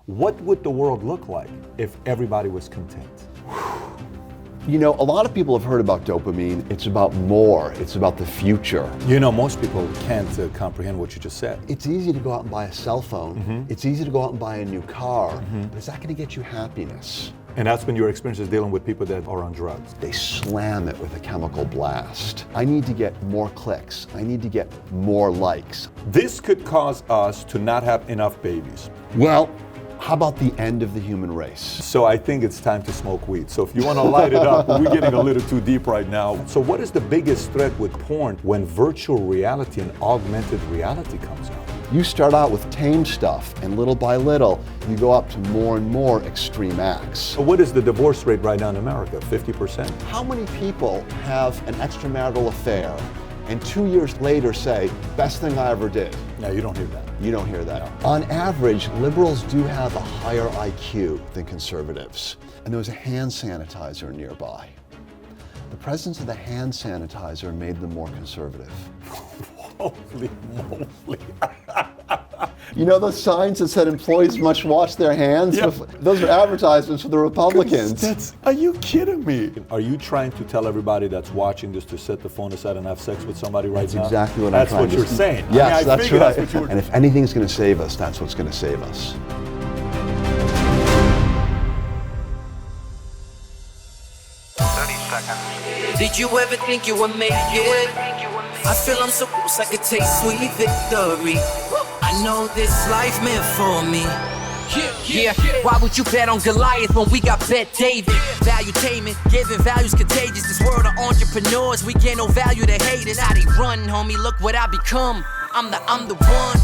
What would the world look like if everybody was content? You know, a lot of people have heard about dopamine. It's about more. It's about the future. You know, most people can't comprehend what you just said. It's easy to go out and buy a cell phone. Mm-hmm. It's easy to go out and buy a new car. But is that going to get you happiness? And that's been your experiences dealing with people that are on drugs. They slam it with a chemical blast. I need to get more clicks. I need to get more likes. This could cause us to not have enough babies. Well, how about the end of the human race? So I think it's time to smoke weed. So if you want to light it up, we're getting a little too deep right now. So what is the biggest threat with porn when virtual reality and augmented reality comes out? You start out with tame stuff, and little by little, you go up to more and more extreme acts. So what is the divorce rate right now in America? 50%? How many people have an extramarital affair and 2 years later say, best thing I ever did? No, you don't hear that. You don't hear that. No. On average, liberals do have a higher IQ than conservatives. And there was a hand sanitizer nearby. The presence of the hand sanitizer made them more conservative. Holy moly. You know those signs that said employees must wash their hands? Yep. Those are advertisements for the Republicans. Are you kidding me? Are you trying to tell everybody that's watching this to set the phone aside and have sex with somebody right now? That's exactly what I'm trying to say. That's what you're saying. Yes, I mean, that's right. That's what you were... And if anything's going to save us, that's what's going to save us. 30 seconds. Did you ever think you would make it? I feel I'm so close, I could taste sweet victory. I know this life meant for me. Yeah, why would you bet on Goliath when we got Bet David? Valuetainment, giving values contagious. This world of entrepreneurs, we get no value to haters. How they run, homie, look what I become. I'm the one.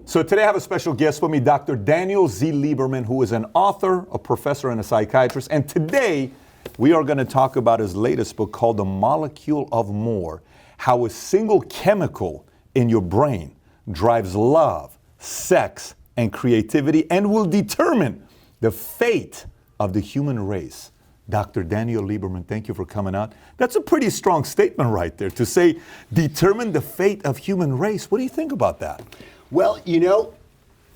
So today I have a special guest with me, Dr. Daniel Z. Lieberman, who is an author, a professor, and a psychiatrist. And today we are going to talk about his latest book called The Molecule of More, how a single chemical in your brain drives love, sex, and creativity and will determine the fate of the human race. Dr. Daniel Lieberman, thank you for coming out. That's a pretty strong statement right there to say, determine the fate of human race. What do you think about that? Well, you know,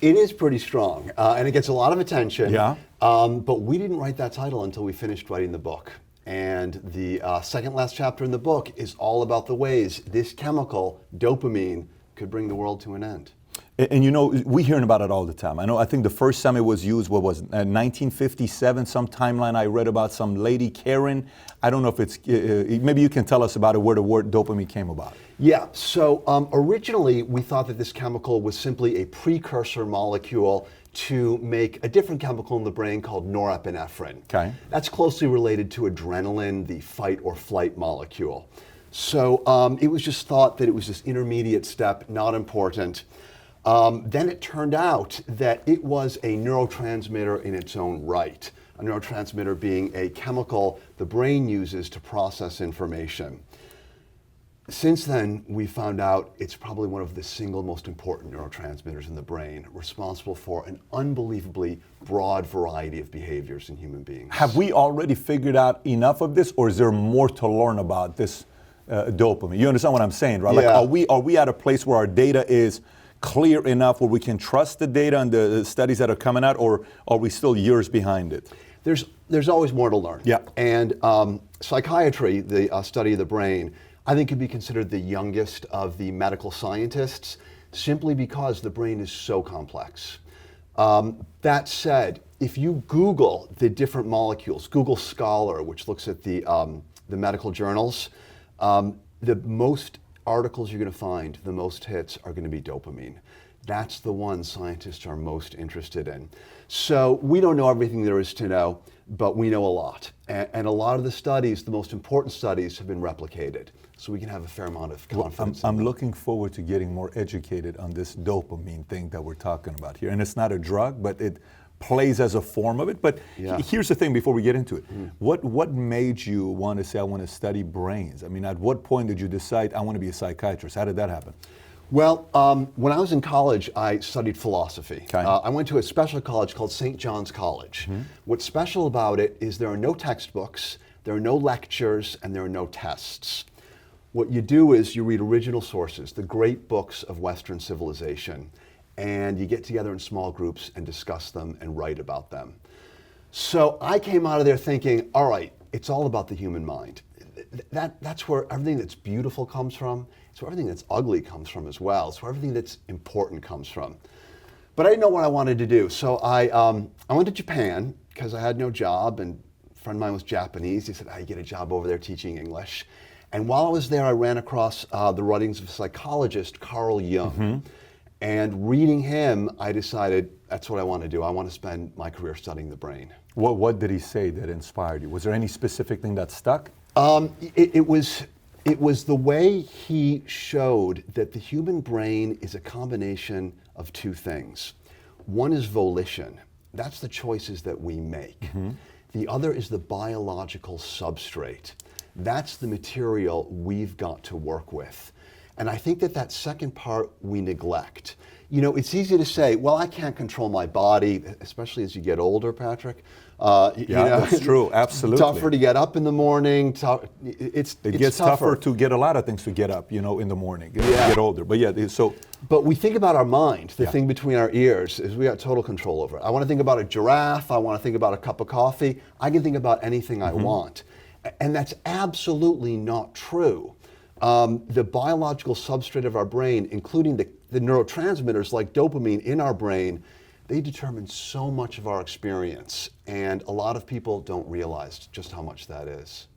it is pretty strong, and it gets a lot of attention. Yeah. But we didn't write that title until we finished writing the book. And the second last chapter in the book is all about the ways this chemical, dopamine, could bring the world to an end. And you know, we're hearing about it all the time. I think the first time it was used, 1957, some timeline I read about some lady, Caron. I don't know if it's, maybe you can tell us about it, where the word dopamine came about. Yeah, so originally we thought that this chemical was simply a precursor molecule to make a different chemical in the brain called norepinephrine. Okay. That's closely related to adrenaline, the fight or flight molecule. So it was just thought that it was this intermediate step, not important. Then it turned out that it was a neurotransmitter in its own right. A neurotransmitter being a chemical the brain uses to process information. Since then, we found out it's probably one of the single most important neurotransmitters in the brain, responsible for an unbelievably broad variety of behaviors in human beings. Have we already figured out enough of this, or is there more to learn about this dopamine? You understand what I'm saying, right? Yeah. Like, are we at a place where our data is clear enough where we can trust the data and the studies that are coming out, or are we still years behind it? There's always more to learn. Yeah. And psychiatry, the study of the brain, I think could be considered the youngest of the medical scientists, simply because the brain is so complex. That said, if you Google the different molecules, Google Scholar, which looks at the medical journals, the most articles you're going to find, the most hits are going to be dopamine. That's the one scientists are most interested in. So we don't know everything there is to know, but we know a lot. And a lot of the studies, the most important studies, have been replicated. So we can have a fair amount of confidence. I'm looking forward to getting more educated on this dopamine thing that we're talking about here. And it's not a drug, but it plays as a form of it. But here's the thing before we get into it. What made you want to say, I want to study brains? I mean, at what point did you decide, I want to be a psychiatrist? How did that happen? Well, when I was in college, I studied philosophy. Okay. I went to a special college called St. John's College. What's special about it is there are no textbooks, there are no lectures, and there are no tests. What you do is you read original sources, the great books of Western civilization, and you get together in small groups and discuss them and write about them. So I came out of there thinking, all right, it's all about the human mind. That's where everything that's beautiful comes from. It's where everything that's ugly comes from as well. It's where everything that's important comes from. But I didn't know what I wanted to do. So I went to Japan because I had no job, and a friend of mine was Japanese. He said, you get a job over there teaching English. And while I was there, I ran across the writings of psychologist Carl Jung. And reading him, I decided that's what I want to do. I want to spend my career studying the brain. What did he say that inspired you? Was there any specific thing that stuck? It was the way he showed that the human brain is a combination of two things. One is volition. That's the choices that we make. The other is the biological substrate. That's the material we've got to work with. And I think that second part we neglect. You know, it's easy to say, well, I can't control my body, especially as you get older, Patrick. That's true, absolutely. Tougher to get up in the morning. It gets tougher to get a lot of things to get up, in the morning as you get older. But But we think about our mind, the thing between our ears, is we got total control over it. I want to think about a giraffe. I want to think about a cup of coffee. I can think about anything I want. And that's absolutely not true. The biological substrate of our brain, including the neurotransmitters like dopamine in our brain, they determine so much of our experience. And a lot of people don't realize just how much that is.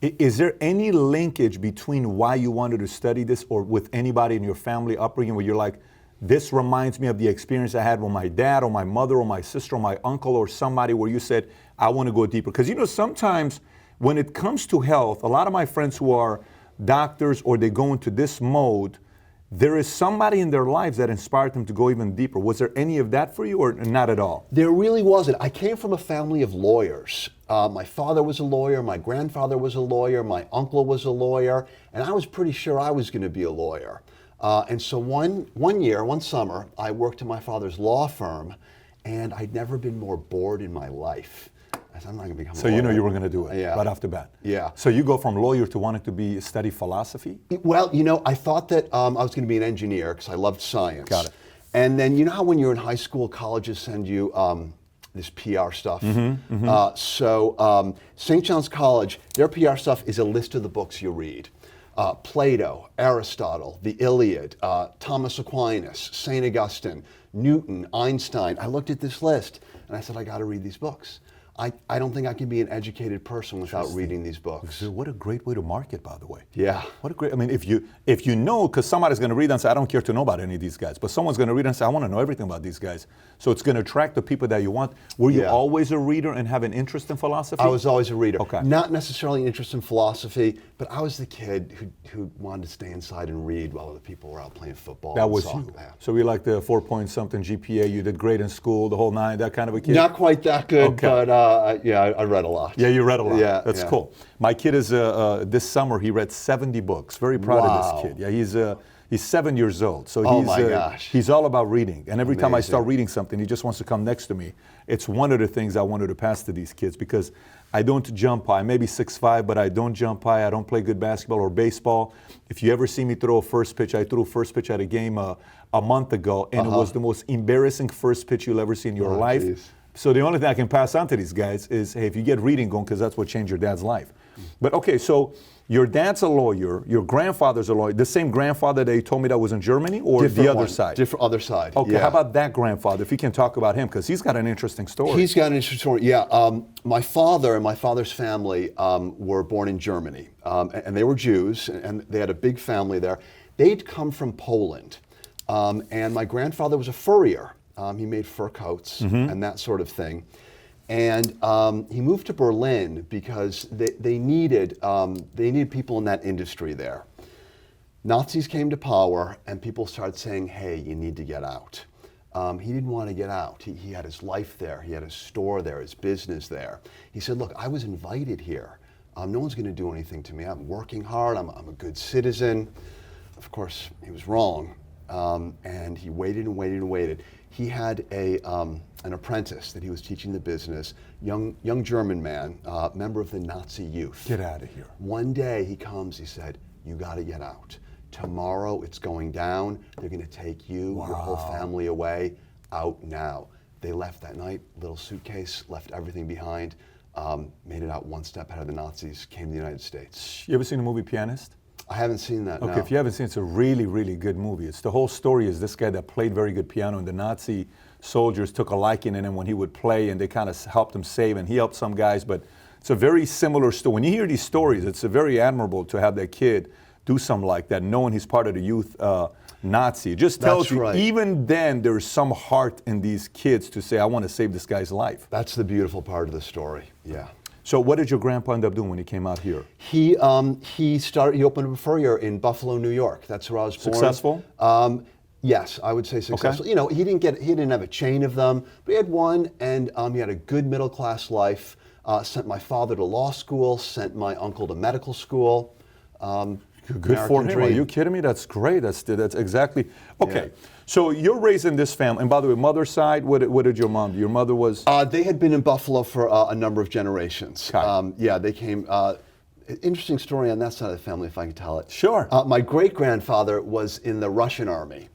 Is there any linkage between why you wanted to study this or with anybody in your family upbringing where you're like, this reminds me of the experience I had with my dad or my mother or my sister or my uncle or somebody where you said, I want to go deeper? Because sometimes when it comes to health, a lot of my friends who are doctors or they go into this mode, there is somebody in their lives that inspired them to go even deeper. Was there any of that for you or not at all? There really wasn't. I came from a family of lawyers. My father was a lawyer, my grandfather was a lawyer, my uncle was a lawyer, and I was pretty sure I was going to be a lawyer. And so one summer, I worked at my father's law firm, and I'd never been more bored in my life. I said, I'm not going to become a lawyer. So you were going to do it right off the bat. Yeah. So you go from lawyer to wanting to study philosophy? Well, I thought that I was going to be an engineer because I loved science. Got it. And then you know how when you're in high school, colleges send you this PR stuff? So St. John's College, their PR stuff is a list of the books you read. Plato, Aristotle, the Iliad, Thomas Aquinas, St. Augustine, Newton, Einstein. I looked at this list and I said, I got to read these books. I don't think I can be an educated person without reading these books. What a great way to market, by the way. Yeah. What a great, if you know, because somebody's going to read and say, I don't care to know about any of these guys, but someone's going to read and say, I want to know everything about these guys. So it's going to attract the people that you want. Were you always a reader and have an interest in philosophy? I was always a reader. Okay. Not necessarily an interest in philosophy, but I was the kid who wanted to stay inside and read while other people were out playing football. That was you. Yeah. So we like the 4-point-something GPA, you did great in school, the whole nine, that kind of a kid? Not quite that good, Okay. but I read a lot. Yeah, you read a lot. Yeah, That's yeah. cool. My kid is, this summer, he read 70 books. Very proud of this kid. Yeah, he's 7 years old. So Oh my gosh. He's all about reading. And every time I Amazing. start reading something, he just wants to come next to me. It's one of the things I wanted to pass to these kids because I don't jump high. Maybe 6'5", but I don't jump high. I don't play good basketball or baseball. If you ever see me throw a first pitch, I threw a first pitch at a game a month ago, and it was the most embarrassing first pitch you'll ever see in your life. Geez. So the only thing I can pass on to these guys is, hey, if you get reading going, because that's what changed your dad's life. But okay, so your dad's a lawyer, your grandfather's a lawyer, the same grandfather that you told me that was in Germany, or Different the other one. side? Different other side. Okay, yeah. how about that grandfather, if you can talk about him, because he's got an interesting story. He's got an interesting story, yeah. My father and my father's family were born in Germany, and they were Jews, and they had a big family there. They'd come from Poland, and my grandfather was a furrier. He made fur coats and that sort of thing. And he moved to Berlin because they needed people in that industry there. Nazis came to power, and people started saying, hey, you need to get out. He didn't want to get out. He had his life there. He had his store there, his business there. He said, look, I was invited here. No one's going to do anything to me. I'm working hard. I'm a good citizen. of course, he was wrong, and he waited and waited and waited. He had an apprentice that he was teaching the business, young German man, member of the Nazi youth. Get out of here. One day he comes, he said, "You got to get out. Tomorrow it's going down. They're going to take you, your whole family away. Out now." They left that night, little suitcase, left everything behind, made it out one step ahead of the Nazis, came to the United States. You ever seen the movie Pianist? I haven't seen that, Okay, no. if you haven't seen it, it's a really, really good movie. It's the whole story is this guy that played very good piano, and the Nazi soldiers took a liking in him when he would play, and they kind of helped him save, and he helped some guys, but it's a very similar story. When you hear these stories, it's very admirable to have that kid do something like that, knowing he's part of the youth Nazi. It just tells That's you, right. even then, there's some heart in these kids to say, I want to save this guy's life. That's the beautiful part of the story, yeah. So what did your grandpa end up doing when he came out here? He opened a furrier in Buffalo, New York. That's where I was born. Successful? Yes, I would say successful. Okay. You know, he didn't have a chain of them, but he had one, and he had a good middle class life. Sent my father to law school, sent my uncle to medical school. Good for him. Are you kidding me? That's great. That's exactly. Okay. Yeah. So you're raised in this family. And by the way, mother's side, what did your mom do? Your mother was? They had been in Buffalo for a number of generations. Okay. Yeah, they came. Interesting story on that side of the family, if I can tell it. Sure. My great-grandfather was in the Russian army,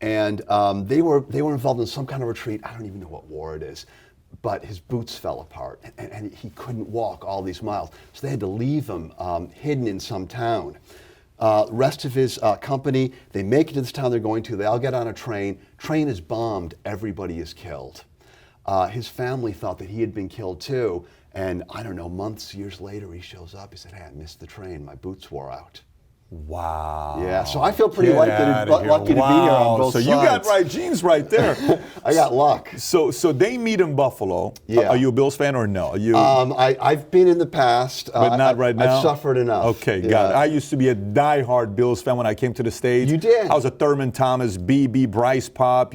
and they were involved in some kind of retreat. I don't even know what war it is, but his boots fell apart, and he couldn't walk all these miles. So they had to leave him hidden in some town. Rest of his company, they make it to this town they're going to. They all get on a train. Train is bombed. Everybody is killed. His family thought that he had been killed too. And I don't know, months, years later, he shows up. He said, "Hey, I missed the train. My boots wore out." Wow. Yeah, so I feel pretty Get lucky outta here. to be here on both So sides. you got right genes right there. I got luck. So they meet in Buffalo. Yeah. Are you a Bills fan or no? Are you? I've been in the past. but not right now? I've suffered enough. Okay, Yeah. got it. I used to be a diehard Bills fan when I came to the States. You did? I was a Thurman Thomas, B.B., Bryce Pop,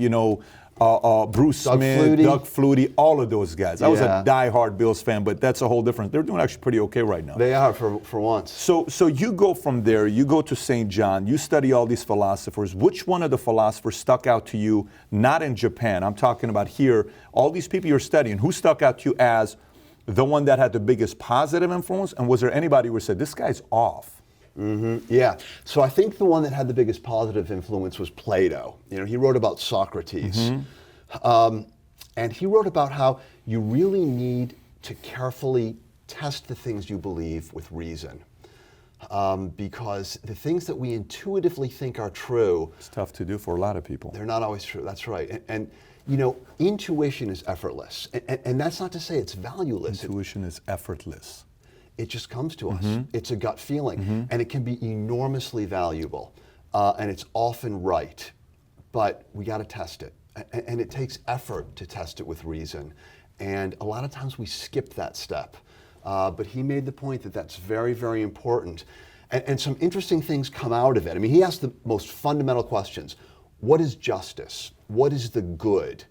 Bruce Doug Smith, Flutie. Doug Flutie, all of those guys. I was Yeah. a diehard Bills fan, but that's a whole different. They're doing actually pretty okay right now. They are for once. So you go from there, you go to St. John, you study all these philosophers. Which one of the philosophers stuck out to you, not in Japan, I'm talking about here, all these people you're studying, who stuck out to you as the one that had the biggest positive influence? And was there anybody who said, this guy's off? Yeah. So I think the one that had the biggest positive influence was Plato. He wrote about Socrates. And he wrote about how you really need to carefully test the things you believe with reason. Because the things that we intuitively think are true, It's tough to do for a lot of people. they're not always true. That's right. And intuition is effortless. And that's not to say it's valueless. Intuition is effortless. It just comes to us. It's a gut feeling, and it can be enormously valuable, and it's often right, but we got to test it, and it takes effort to test it with reason, and a lot of times we skip that step, but he made the point that that's very, very important, and some interesting things come out of it. I mean, he asked the most fundamental questions. What is justice? What is the good?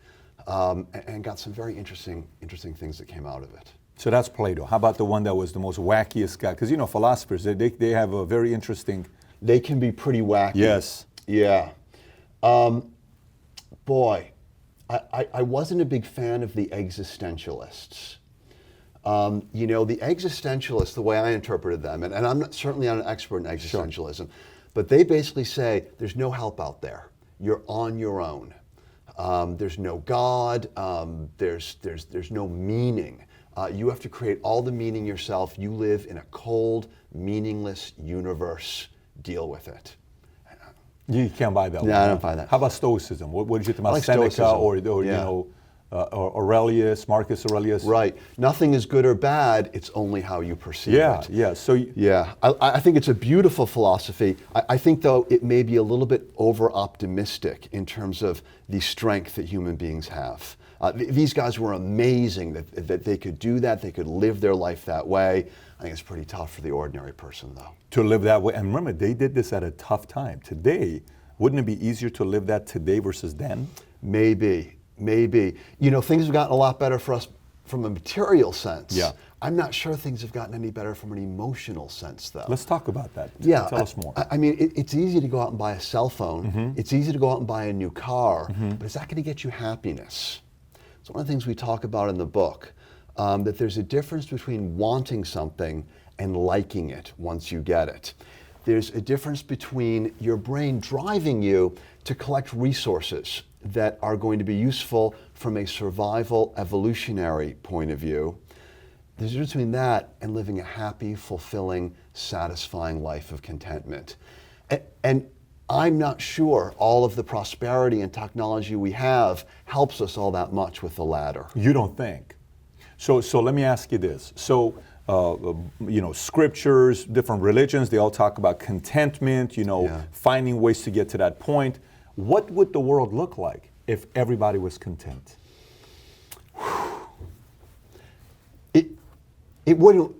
And got some very interesting things that came out of it. So that's Plato. How about the one that was the most wackiest guy? Because philosophers, they have a very interesting. They can be pretty wacky. Yes. Yeah. Boy, I wasn't a big fan of the existentialists. The existentialists, the way I interpreted them, and I'm certainly not an expert in existentialism, but they basically say there's no help out there. You're on your own. There's no God. There's no meaning. You have to create all the meaning yourself. You live in a cold, meaningless universe. Deal with it. You can't buy that one. I don't buy that. How about Stoicism? What did you think about like Seneca Stoicism. or Aurelius, Marcus Aurelius? Right. Nothing is good or bad. It's only how you perceive it. Yeah. So Yeah. I think it's a beautiful philosophy. I think, though, it may be a little bit over-optimistic in terms of the strength that human beings have. These guys were amazing that they could do that. They could live their life that way. I think it's pretty tough for the ordinary person, though. to live that way. And remember, they did this at a tough time. Today, wouldn't it be easier to live that today versus then? Maybe. Things have gotten a lot better for us from a material sense. Yeah. I'm not sure things have gotten any better from an emotional sense, though. Let's talk about that. Yeah, Tell us more. I mean, it's easy to go out and buy a cell phone. It's easy to go out and buy a new car, but is that going to get you happiness? It's one of the things we talk about in the book, that there's a difference between wanting something and liking it once you get it. There's a difference between your brain driving you to collect resources that are going to be useful from a survival evolutionary point of view. There's a difference between that and living a happy, fulfilling, satisfying life of contentment. And I'm not sure all of the prosperity and technology we have helps us all that much with the latter. You don't think? So let me ask you this. So, scriptures, different religions, they all talk about contentment, finding ways to get to that point. What would the world look like if everybody was content? It wouldn't,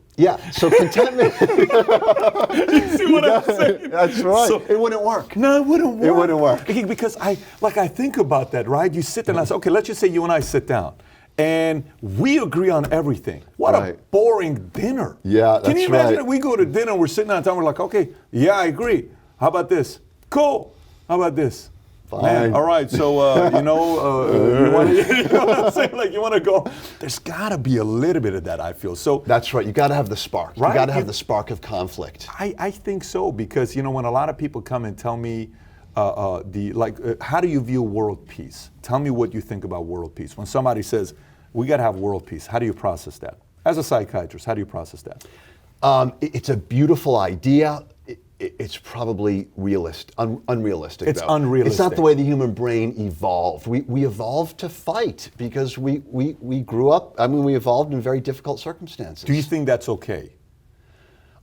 so contentment. You see what I'm saying? That's right. So, it wouldn't work. No, it wouldn't work. It wouldn't work. Because I think about that, right? You sit there and I say, okay, let's just say you and I sit down and we agree on everything. What a boring dinner. Yeah, that's right. Can you imagine if we go to dinner and we're sitting down and we're like, okay, yeah, I agree. How about this? Cool. How about this? Fine. Man, all right, so, you want to go. There's got to be a little bit of that, I feel. So that's right. You got to have the spark. Right? You got to have the spark of conflict. I think so, because, when a lot of people come and tell me, how do you view world peace? Tell me what you think about world peace. When somebody says, we got to have world peace, how do you process that? As a psychiatrist, how do you process that? It's a beautiful idea. It's probably unrealistic. It's though. unrealistic. It's not the way the human brain evolved. We evolved to fight because we grew up. I mean, we evolved in very difficult circumstances. Do you think that's okay?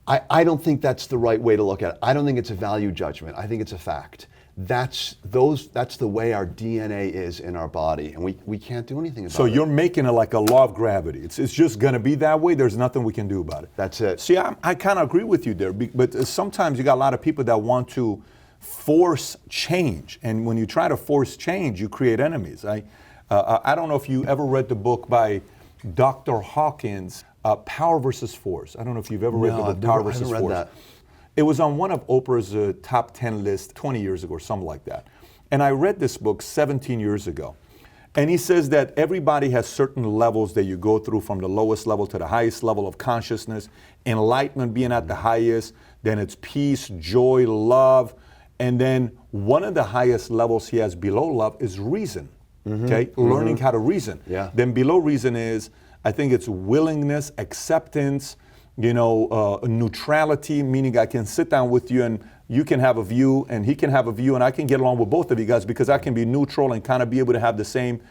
I don't think that's the right way to look at it. I don't think it's a value judgment. I think it's a fact. That's the way our DNA is in our body, and we can't do anything about it. So you're making it like a law of gravity. It's just going to be that way. There's nothing we can do about it. That's it. See, I kind of agree with you there, but sometimes you got a lot of people that want to force change, and when you try to force change, you create enemies. I don't know if you ever read the book by Dr. Hawkins, Power versus Force. I don't know if you've ever read the book Power versus Force. That. It was on one of Oprah's top 10 list 20 years ago or something like that. And I read this book 17 years ago. And he says that everybody has certain levels that you go through, from the lowest level to the highest level of consciousness, enlightenment being at the highest, then it's peace, joy, love. And then one of the highest levels he has below love is reason, okay? Learning how to reason. Yeah. Then below reason is, I think it's willingness, acceptance, neutrality, meaning I can sit down with you and you can have a view and he can have a view and I can get along with both of you guys because I can be neutral and kind of be able to have the same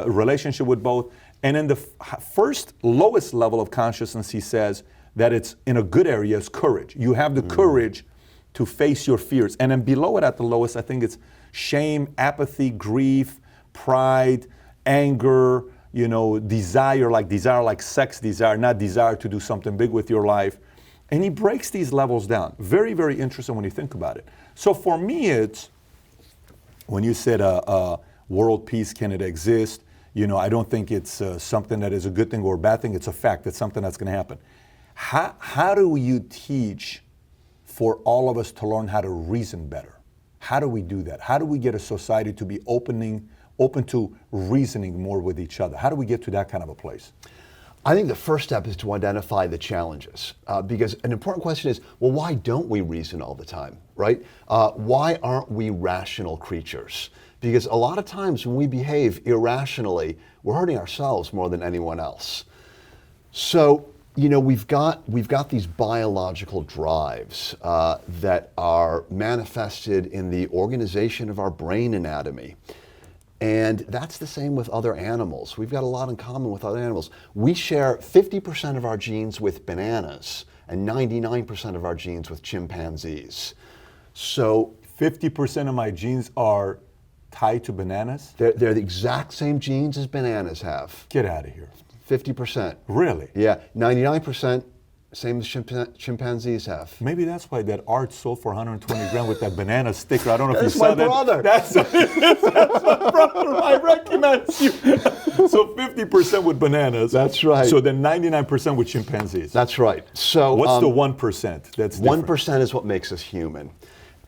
relationship with both. And then the first lowest level of consciousness, he says that it's in a good area, is courage. You have the courage to face your fears. And then below it at the lowest, I think it's shame, apathy, grief, pride, anger, desire like sex desire, not desire to do something big with your life. And he breaks these levels down. Very, very interesting when you think about it. So for me, it's, when you said world peace, can it exist? I don't think it's something that is a good thing or a bad thing. It's a fact. It's something that's going to happen. How do you teach for all of us to learn how to reason better? How do we do that? How do we get a society to be open to reasoning more with each other? How do we get to that kind of a place? I think the first step is to identify the challenges, because an important question is, well, why don't we reason all the time, right? Why aren't we rational creatures? Because a lot of times when we behave irrationally, we're hurting ourselves more than anyone else. So, we've got these biological drives that are manifested in the organization of our brain anatomy. And that's the same with other animals. We've got a lot in common with other animals. We share 50% of our genes with bananas and 99% of our genes with chimpanzees. So 50% of my genes are tied to bananas? They're the exact same genes as bananas have. Get out of here. 50%. Really? Yeah, 99%. Same as chimpanzees have. Maybe that's why that art sold for 120 grand with that banana sticker. I don't know if That's you saw my that. brother. That's my brother. I recognize you. So 50% with bananas. That's right. So then 99% with chimpanzees. That's right. So what's the 1%? That's different. 1% is what makes us human.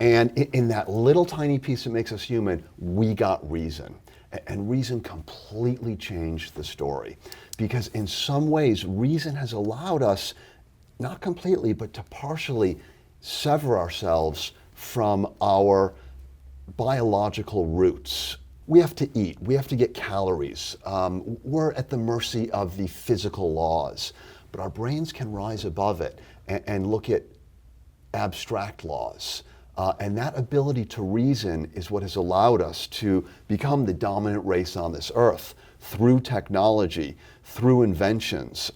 And in that little tiny piece that makes us human, we got reason. And reason completely changed the story. Because in some ways, reason has allowed us, not completely, but to partially sever ourselves from our biological roots. We have to eat, we have to get calories. We're at the mercy of the physical laws, but our brains can rise above it and look at abstract laws. And that ability to reason is what has allowed us to become the dominant race on this earth through technology, through inventions,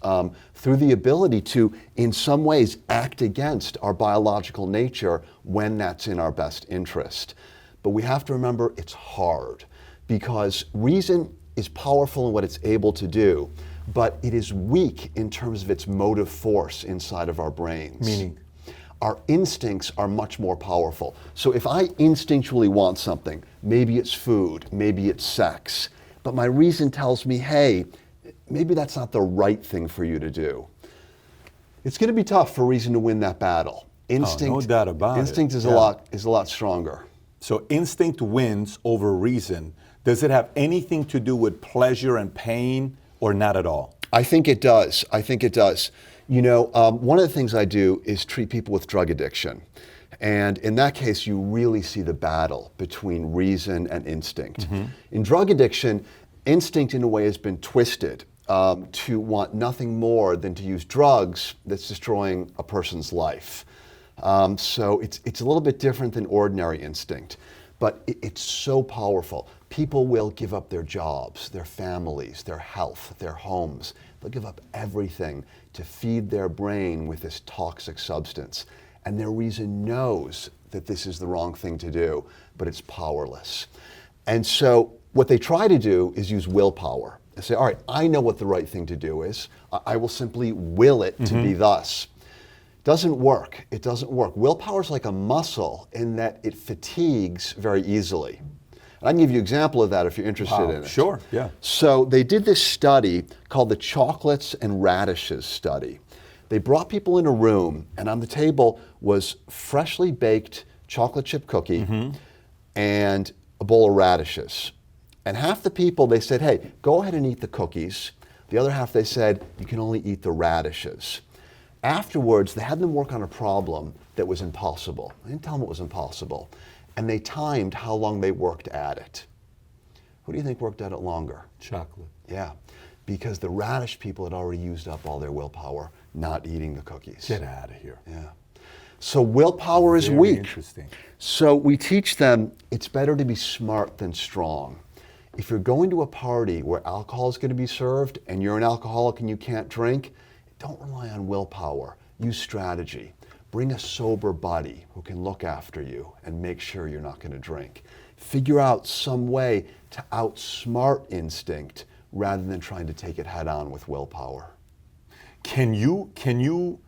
through the ability to, in some ways, act against our biological nature when that's in our best interest. But we have to remember it's hard, because reason is powerful in what it's able to do, but it is weak in terms of its motive force inside of our brains. Meaning? Our instincts are much more powerful. So if I instinctually want something, maybe it's food, maybe it's sex, but my reason tells me, hey, maybe that's not the right thing for you to do. It's going to be tough for reason to win that battle. Instinct, no doubt about it. Instinct is a lot stronger. So instinct wins over reason. Does it have anything to do with pleasure and pain, or not at all? I think it does. I think it does. You know, one of the things I do is treat people with drug addiction. And in that case, you really see the battle between reason and instinct. Mm-hmm. In drug addiction, instinct in a way has been twisted to want nothing more than to use drugs that's destroying a person's life. So it's a little bit different than ordinary instinct, but it's so powerful. People will give up their jobs, their families, their health, their homes. They'll give up everything to feed their brain with this toxic substance. And their reason knows that this is the wrong thing to do, but it's powerless. And so what they try to do is use willpower. They say, all right, I know what the right thing to do is. I will simply will it to be thus. Doesn't work. It doesn't work. Willpower is like a muscle in that it fatigues very easily. And I can give you an example of that if you're interested in it. Sure, yeah. So they did this study called the chocolates and radishes study. They brought people in a room, and on the table was freshly baked chocolate chip cookie and a bowl of radishes. And half the people, they said, hey, go ahead and eat the cookies. The other half, they said, you can only eat the radishes. Afterwards, they had them work on a problem that was impossible. They didn't tell them it was impossible. And they timed how long they worked at it. Who do you think worked at it longer? Chocolate. Yeah, because the radish people had already used up all their willpower not eating the cookies. Get out of here. Yeah. So willpower is Very weak. Interesting. So we teach them it's better to be smart than strong. If you're going to a party where alcohol is going to be served and you're an alcoholic and you can't drink, don't rely on willpower. Use strategy. Bring a sober buddy who can look after you and make sure you're not going to drink. Figure out some way to outsmart instinct rather than trying to take it head on with willpower. Can you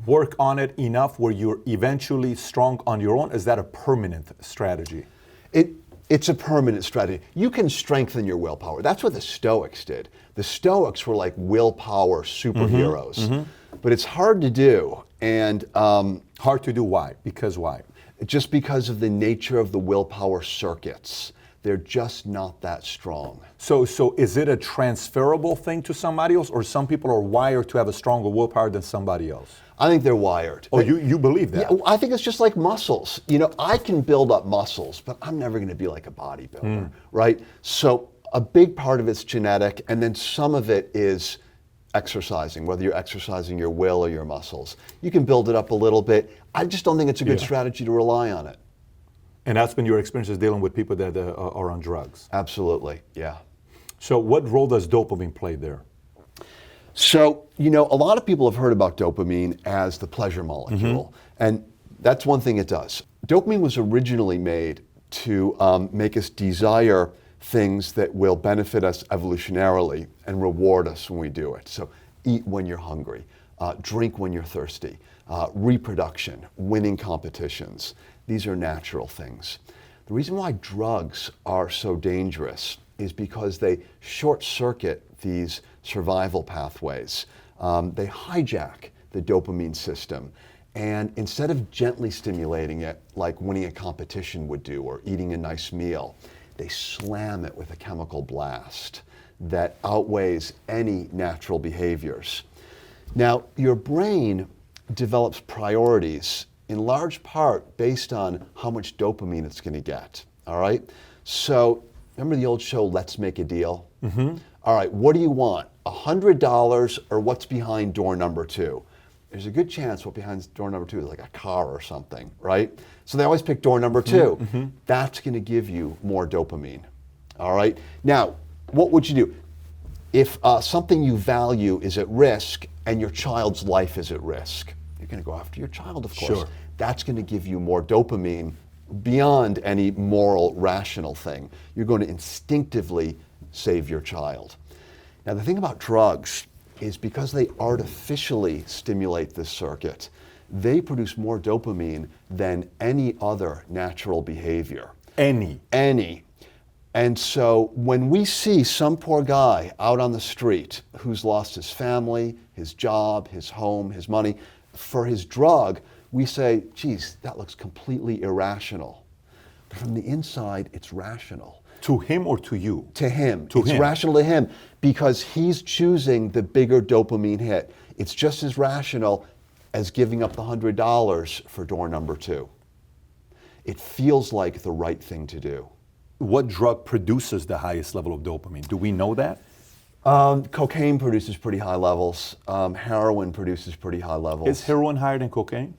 work on it enough where you're eventually strong on your own? Is that a permanent strategy? It's a permanent strategy. You can strengthen your willpower. That's what the Stoics did. The Stoics were like willpower superheroes. But it's hard to do. And hard to do why? Because why? Just because of the nature of the willpower circuits. They're just not that strong. So is it a transferable thing to somebody else, or some people are wired to have a stronger willpower than somebody else? I think they're wired. Oh, you believe that? Yeah, I think it's just like muscles. You know, I can build up muscles, but I'm never going to be like a bodybuilder, right? So a big part of it's genetic, and then some of it is exercising, whether you're exercising your will or your muscles. You can build it up a little bit. I just don't think it's a good strategy to rely on it. And that's been your experiences dealing with people that are on drugs? Absolutely, yeah. So what role does dopamine play there? So, you know, a lot of people have heard about dopamine as the pleasure molecule, and that's one thing it does. Dopamine was originally made to make us desire things that will benefit us evolutionarily and reward us when we do it. So eat when you're hungry, drink when you're thirsty, reproduction, winning competitions. These are natural things. The reason why drugs are so dangerous is because they short circuit these survival pathways. They hijack the dopamine system. And instead of gently stimulating it like winning a competition would do or eating a nice meal, they slam it with a chemical blast that outweighs any natural behaviors. Now, your brain develops priorities in large part based on how much dopamine it's going to get, all right? So, remember the old show, Let's Make a Deal? Mm-hmm. All right, what do you want, $100 or what's behind door number 2? There's a good chance what behind door number 2 is like a car or something, right? So they always pick door number 2. Mm-hmm. That's going to give you more dopamine, all right? Now, what would you do? If something you value is at risk and your child's life is at risk, you're going to go after your child, of course. Sure. That's going to give you more dopamine beyond any moral, rational thing. You're going to instinctively save your child. Now, the thing about drugs is because they artificially stimulate this circuit, they produce more dopamine than any other natural behavior. Any. And so when we see some poor guy out on the street who's lost his family, his job, his home, his money, for his drug, we say, geez, that looks completely irrational. But from the inside, it's rational. To him or to you? To him. To it's him. rational to him because he's choosing the bigger dopamine hit. It's just as rational as giving up the $100 for door number 2. It feels like the right thing to do. What drug produces the highest level of dopamine? Do we know that? Cocaine produces pretty high levels. Heroin produces pretty high levels. Is heroin higher than cocaine?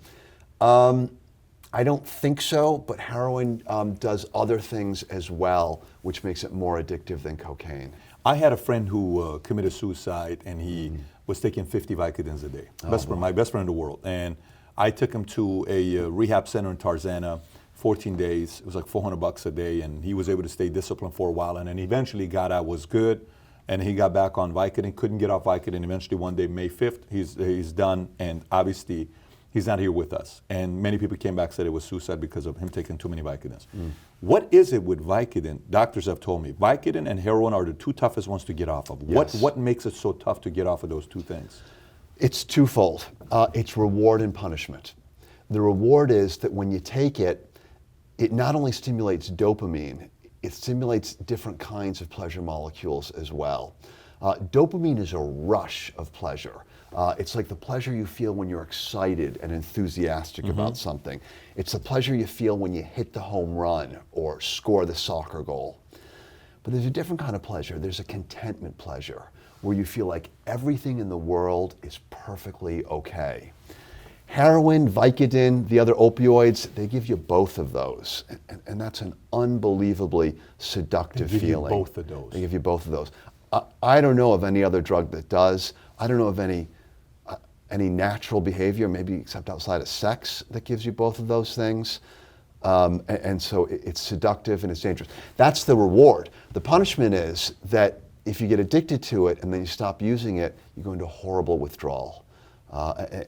I don't think so, but heroin does other things as well, which makes it more addictive than cocaine. I had a friend who committed suicide, and he was taking 50 Vicodins a day. My best friend in the world. And I took him to a rehab center in Tarzana, 14 days. It was like $400 a day, and he was able to stay disciplined for a while, and then eventually got out, was good, and he got back on Vicodin, couldn't get off Vicodin. Eventually one day, May 5th, he's done, and obviously he's not here with us. And many people came back and said it was suicide because of him taking too many Vicodins. What is it with Vicodin? Doctors have told me Vicodin and heroin are the two toughest ones to get off of. Yes. What makes it so tough to get off of those two things? It's twofold. It's reward and punishment. The reward is that when you take it, it not only stimulates dopamine, it stimulates different kinds of pleasure molecules as well. Dopamine is a rush of pleasure. It's like the pleasure you feel when you're excited and enthusiastic about something. It's the pleasure you feel when you hit the home run or score the soccer goal. But there's a different kind of pleasure. There's a contentment pleasure where you feel like everything in the world is perfectly okay. Heroin, Vicodin, the other opioids, they give you both of those. And that's an unbelievably seductive feeling. They give you both of those. They give you both of those. I don't know of any other drug that does. I don't know of any natural behavior, maybe except outside of sex, that gives you both of those things. And so it's seductive and it's dangerous. That's the reward. The punishment is that if you get addicted to it and then you stop using it, you go into horrible withdrawal.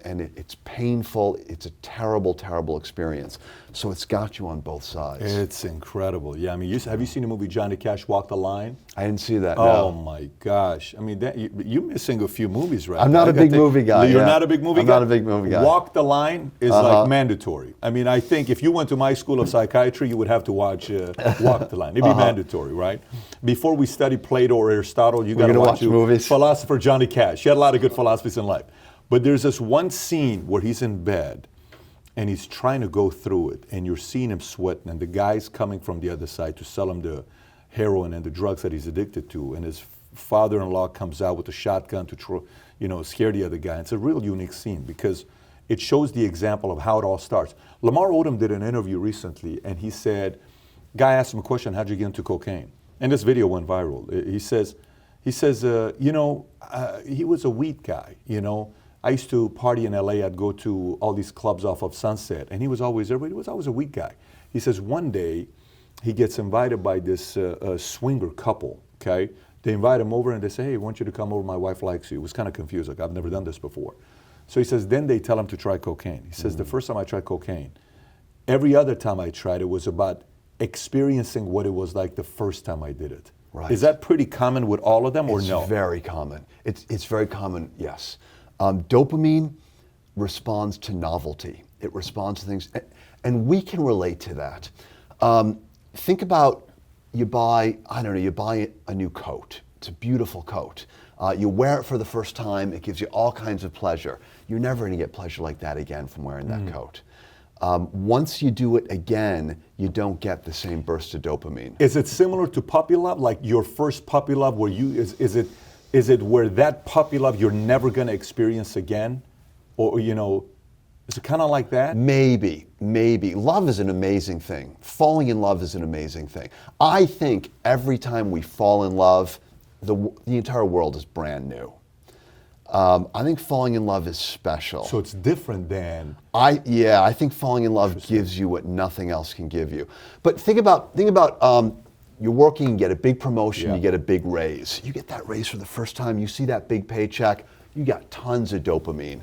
And it's painful. It's a terrible, terrible experience. So it's got you on both sides. It's incredible. Yeah, I mean, have you seen the movie Johnny Cash, Walk the Line? I didn't see that, Oh no. my gosh. I mean, you're missing a few movies right I'm now. not a big movie guy. You're yeah. not a big movie I'm guy? not a big movie guy. Walk the Line is like mandatory. I mean, I think if you went to my school of psychiatry, you would have to watch Walk the Line. It'd be mandatory, right? Before we study Plato or Aristotle, you got to watch movies. Philosopher Johnny Cash. He had a lot of good philosophies in life. But there's this one scene where he's in bed and he's trying to go through it, and you're seeing him sweating, and the guy's coming from the other side to sell him the heroin and the drugs that he's addicted to, and his father-in-law comes out with a shotgun to scare the other guy. It's a real unique scene because it shows the example of how it all starts. Lamar Odom did an interview recently, and he said, guy asked him a question, how'd you get into cocaine? And this video went viral. He says, he was a weed guy, I used to party in LA. I'd go to all these clubs off of Sunset, and he was always there, but he was always a weed guy. He says one day he gets invited by this swinger couple, okay? They invite him over and they say, hey, I want you to come over, my wife likes you. He was kind of confused, like, I've never done this before. So he says, then they tell him to try cocaine. He says, the first time I tried cocaine, every other time I tried it was about experiencing what it was like the first time I did it. Right. Is that pretty common with all of them, or It's no? very common. It's very common, yes. Dopamine responds to novelty. It responds to things, and we can relate to that. Think about you buy a new coat. It's a beautiful coat. You wear it for the first time. It gives you all kinds of pleasure. You're never going to get pleasure like that again from wearing that coat. Once you do it again, you don't get the same burst of dopamine. Is it similar to puppy love, like your first puppy love, where is it where that puppy love you're never going to experience again, or is it kind of like that? Maybe. Love is an amazing thing. Falling in love is an amazing thing. I think every time we fall in love, the entire world is brand new. I think falling in love is special. So it's different than. I think falling in love gives you what nothing else can give you. But think about you're working, you get a big promotion, you get a big raise. You get that raise for the first time, you see that big paycheck, you got tons of dopamine.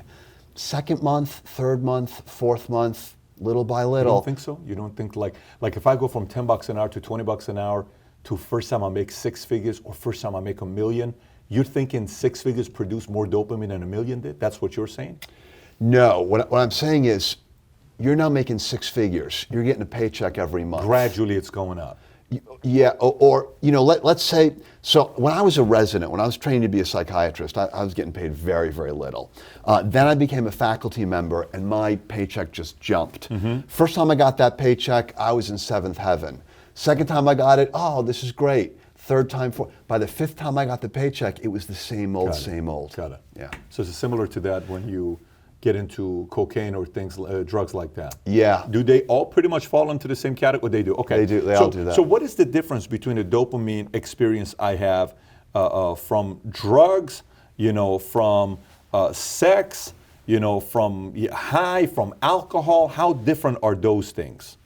Second month, third month, fourth month, little by little. You don't think so? You don't think like if I go from $10 an hour to $20 an hour to first time I make 6 figures or first time I make $1 million, you're thinking 6 figures produce more dopamine than $1 million did? That's what you're saying? No, what I'm saying is you're now making 6 figures. You're getting a paycheck every month. Gradually it's going up. Yeah, or let's say, so when I was a resident, when I was training to be a psychiatrist, I was getting paid very, very little. Then I became a faculty member and my paycheck just jumped. First time I got that paycheck, I was in 7th heaven. Second time I got it, oh, this is great. Third time, by the 5th time I got the paycheck, it was the same old, same old. Got it. Yeah. So it's similar to that when you get into cocaine or things, drugs like that. Yeah. Do they all pretty much fall into the same category? They do. Okay. They do. They all do that. So what is the difference between the dopamine experience I have from drugs, from sex, from high, from alcohol? How different are those things?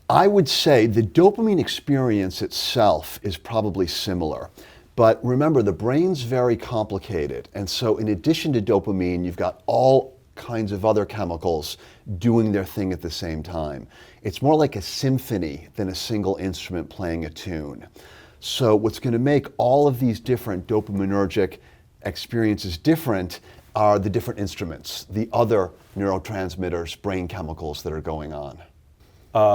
I would say the dopamine experience itself is probably similar. But remember, the brain's very complicated. And so in addition to dopamine, you've got all kinds of other chemicals doing their thing at the same time. It's more like a symphony than a single instrument playing a tune. So what's going to make all of these different dopaminergic experiences different are the different instruments, the other neurotransmitters, brain chemicals that are going on.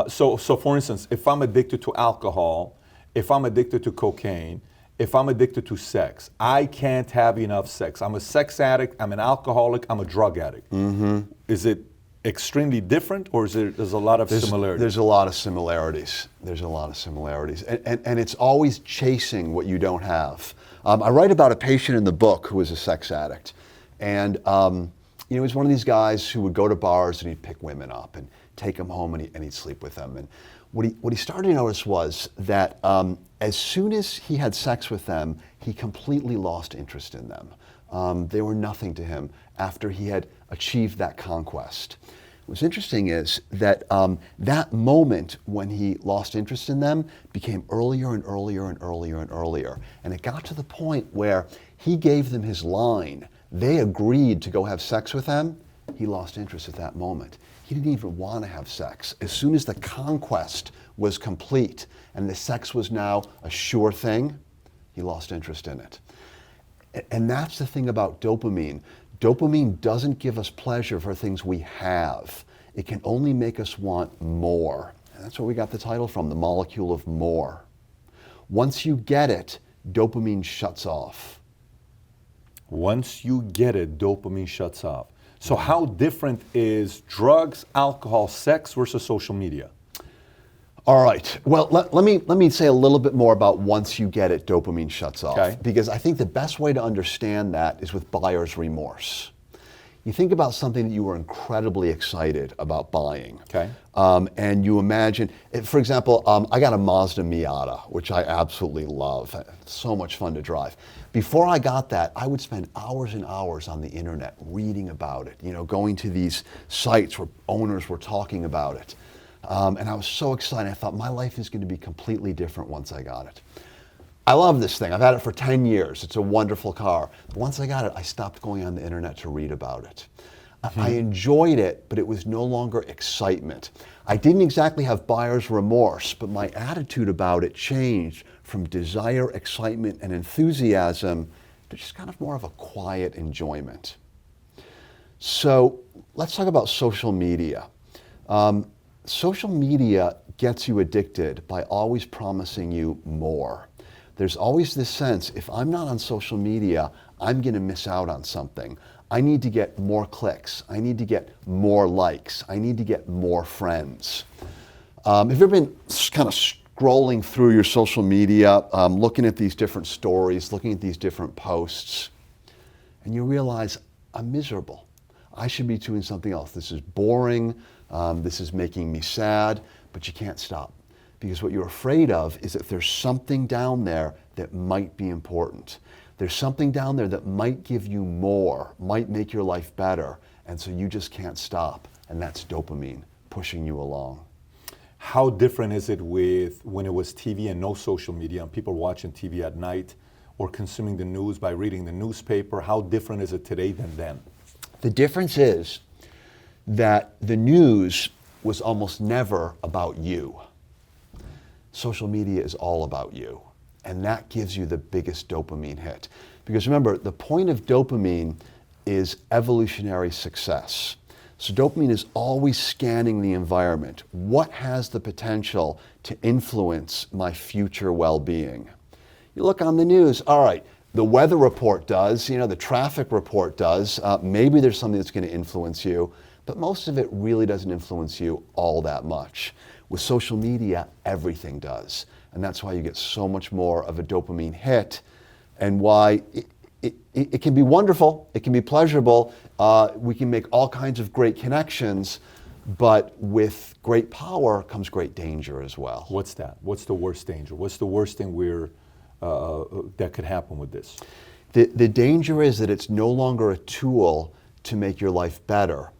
So for instance, if I'm addicted to alcohol, if I'm addicted to cocaine, if I'm addicted to sex, I can't have enough sex. I'm a sex addict, I'm an alcoholic, I'm a drug addict. Is it extremely different, or there's a lot of similarities? There's a lot of similarities. And it's always chasing what you don't have. I write about a patient in the book who was a sex addict. And he was one of these guys who would go to bars and he'd pick women up and take them home and he'd sleep with them. And what he started to notice was that as soon as he had sex with them, he completely lost interest in them. They were nothing to him after he had achieved that conquest. What's interesting is that that moment when he lost interest in them became earlier and earlier and earlier and earlier. And it got to the point where he gave them his line. They agreed to go have sex with him. He lost interest at that moment. He didn't even want to have sex. As soon as the conquest was complete and the sex was now a sure thing, he lost interest in it. And that's the thing about dopamine. Dopamine doesn't give us pleasure for things we have. It can only make us want more. And that's where we got the title from, the molecule of more. Once you get it, dopamine shuts off. Once you get it, dopamine shuts off. So how different is drugs, alcohol, sex versus social media? All right. Well, let me say a little bit more about once you get it, dopamine shuts off. Okay. Because I think the best way to understand that is with buyer's remorse. You think about something that you were incredibly excited about buying. Okay. And you imagine, for example, I got a Mazda Miata, which I absolutely love. It's so much fun to drive. Before I got that, I would spend hours and hours on the internet reading about it, going to these sites where owners were talking about it. And I was so excited. I thought my life is going to be completely different once I got it. I love this thing. I've had it for 10 years. It's a wonderful car. But once I got it, I stopped going on the internet to read about it. I enjoyed it, but it was no longer excitement. I didn't exactly have buyer's remorse, but my attitude about it changed from desire, excitement, and enthusiasm to just kind of more of a quiet enjoyment. So let's talk about social media. Social media gets you addicted by always promising you more. There's always this sense, if I'm not on social media, I'm going to miss out on something. I need to get more clicks. I need to get more likes. I need to get more friends. Have you ever been kind of scrolling through your social media, looking at these different stories, looking at these different posts, and you realize, I'm miserable. I should be doing something else. This is boring. This is making me sad, but you can't stop. Because what you're afraid of is that there's something down there that might be important. There's something down there that might give you more, might make your life better, and so you just can't stop. And that's dopamine pushing you along. How different is it with when it was TV and no social media and people watching TV at night or consuming the news by reading the newspaper? How different is it today than then? The difference is that the news was almost never about you. Social media is all about you, and that gives you the biggest dopamine hit. Because remember, the point of dopamine is evolutionary success. So dopamine is always scanning the environment. What has the potential to influence my future well-being? You look on the news, all right, the weather report does, the traffic report does, maybe there's something that's going to influence you, but most of it really doesn't influence you all that much. With social media, everything does. And that's why you get so much more of a dopamine hit, and why it can be wonderful, it can be pleasurable, we can make all kinds of great connections, but with great power comes great danger as well. What's that? What's the worst danger? What's the worst thing that could happen with this? The danger is that it's no longer a tool to make your life better.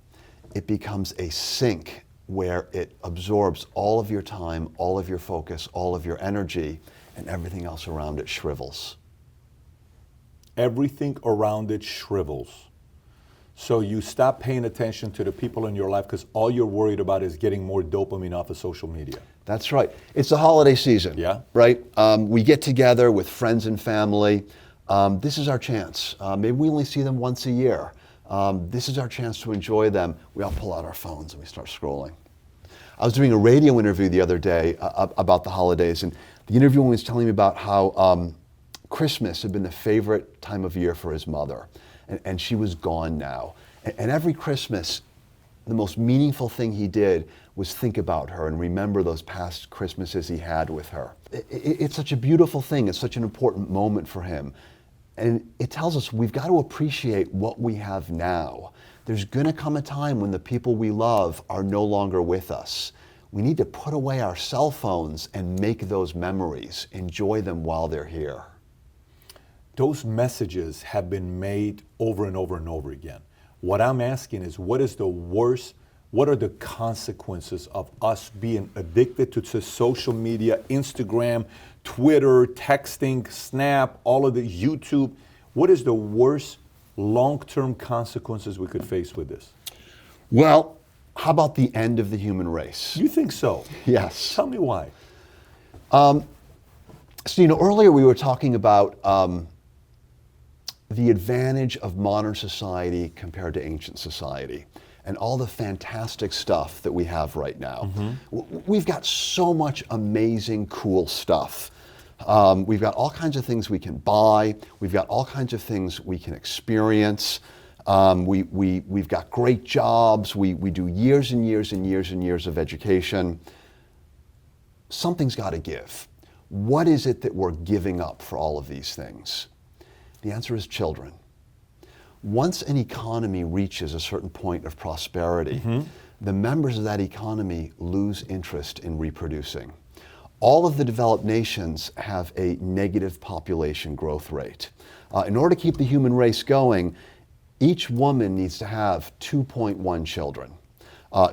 It becomes a sink where it absorbs all of your time, all of your focus, all of your energy, and everything else around it shrivels. Everything around it shrivels. So you stop paying attention to the people in your life because all you're worried about is getting more dopamine off of social media. That's right. It's the holiday season, yeah. Right? We get together with friends and family. This is our chance. Maybe we only see them once a year. This is our chance to enjoy them. We all pull out our phones and we start scrolling. I was doing a radio interview the other day about the holidays, and the interviewer was telling me about how Christmas had been the favorite time of year for his mother, and she was gone now. And every Christmas, the most meaningful thing he did was think about her and remember those past Christmases he had with her. It's such a beautiful thing. It's such an important moment for him. And it tells us we've got to appreciate what we have now. There's going to come a time when the people we love are no longer with us. We need to put away our cell phones and make those memories. Enjoy them while they're here. Those messages have been made over and over and over again. What I'm asking is, what is the worst? What are the consequences of us being addicted to social media, Instagram, Twitter, texting, Snap, all of the YouTube? What is the worst long-term consequences we could face with this? Well, how about the end of the human race? You think so? Yes. Tell me why. So, earlier we were talking about the advantage of modern society compared to ancient society, and all the fantastic stuff that we have right now. We've got so much amazing, cool stuff. We've got all kinds of things we can buy. We've got all kinds of things we can experience. We've got great jobs. We do years and years and years and years of education. Something's got to give. What is it that we're giving up for all of these things? The answer is children. Once an economy reaches a certain point of prosperity, the members of that economy lose interest in reproducing. All of the developed nations have a negative population growth rate. In order to keep the human race going, each woman needs to have 2.1 children.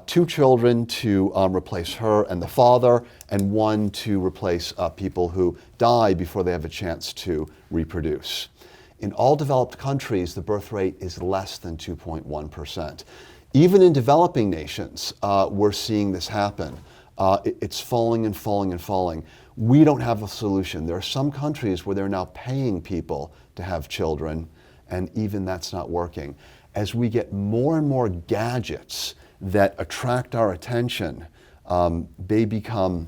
2 children to replace her and the father, and 1 to replace people who die before they have a chance to reproduce. In all developed countries, the birth rate is less than 2.1%. Even in developing nations, we're seeing this happen. It's falling and falling and falling. We don't have a solution. There are some countries where they're now paying people to have children, and even that's not working. As we get more and more gadgets that attract our attention, they become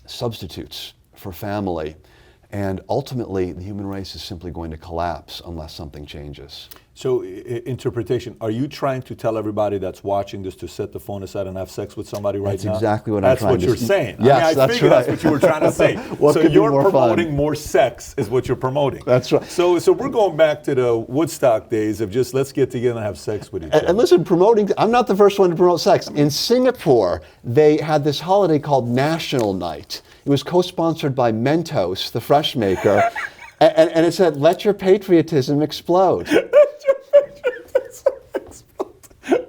substitutes for family. And ultimately, the human race is simply going to collapse unless something changes. So, interpretation, are you trying to tell everybody that's watching this to set the phone aside and have sex with somebody right That's now? exactly what I'm trying to say. That's what you're saying. Yes, I mean, I that's figured right. that's what you were trying to say. What So could be you're more promoting fun? more sex is what you're promoting. That's right. So we're going back to the Woodstock days of just let's get together and have sex with each other. And listen, I'm not the first one to promote sex. In Singapore, they had this holiday called National Night. It was co-sponsored by Mentos, the fresh maker, and it said, "Let your patriotism explode."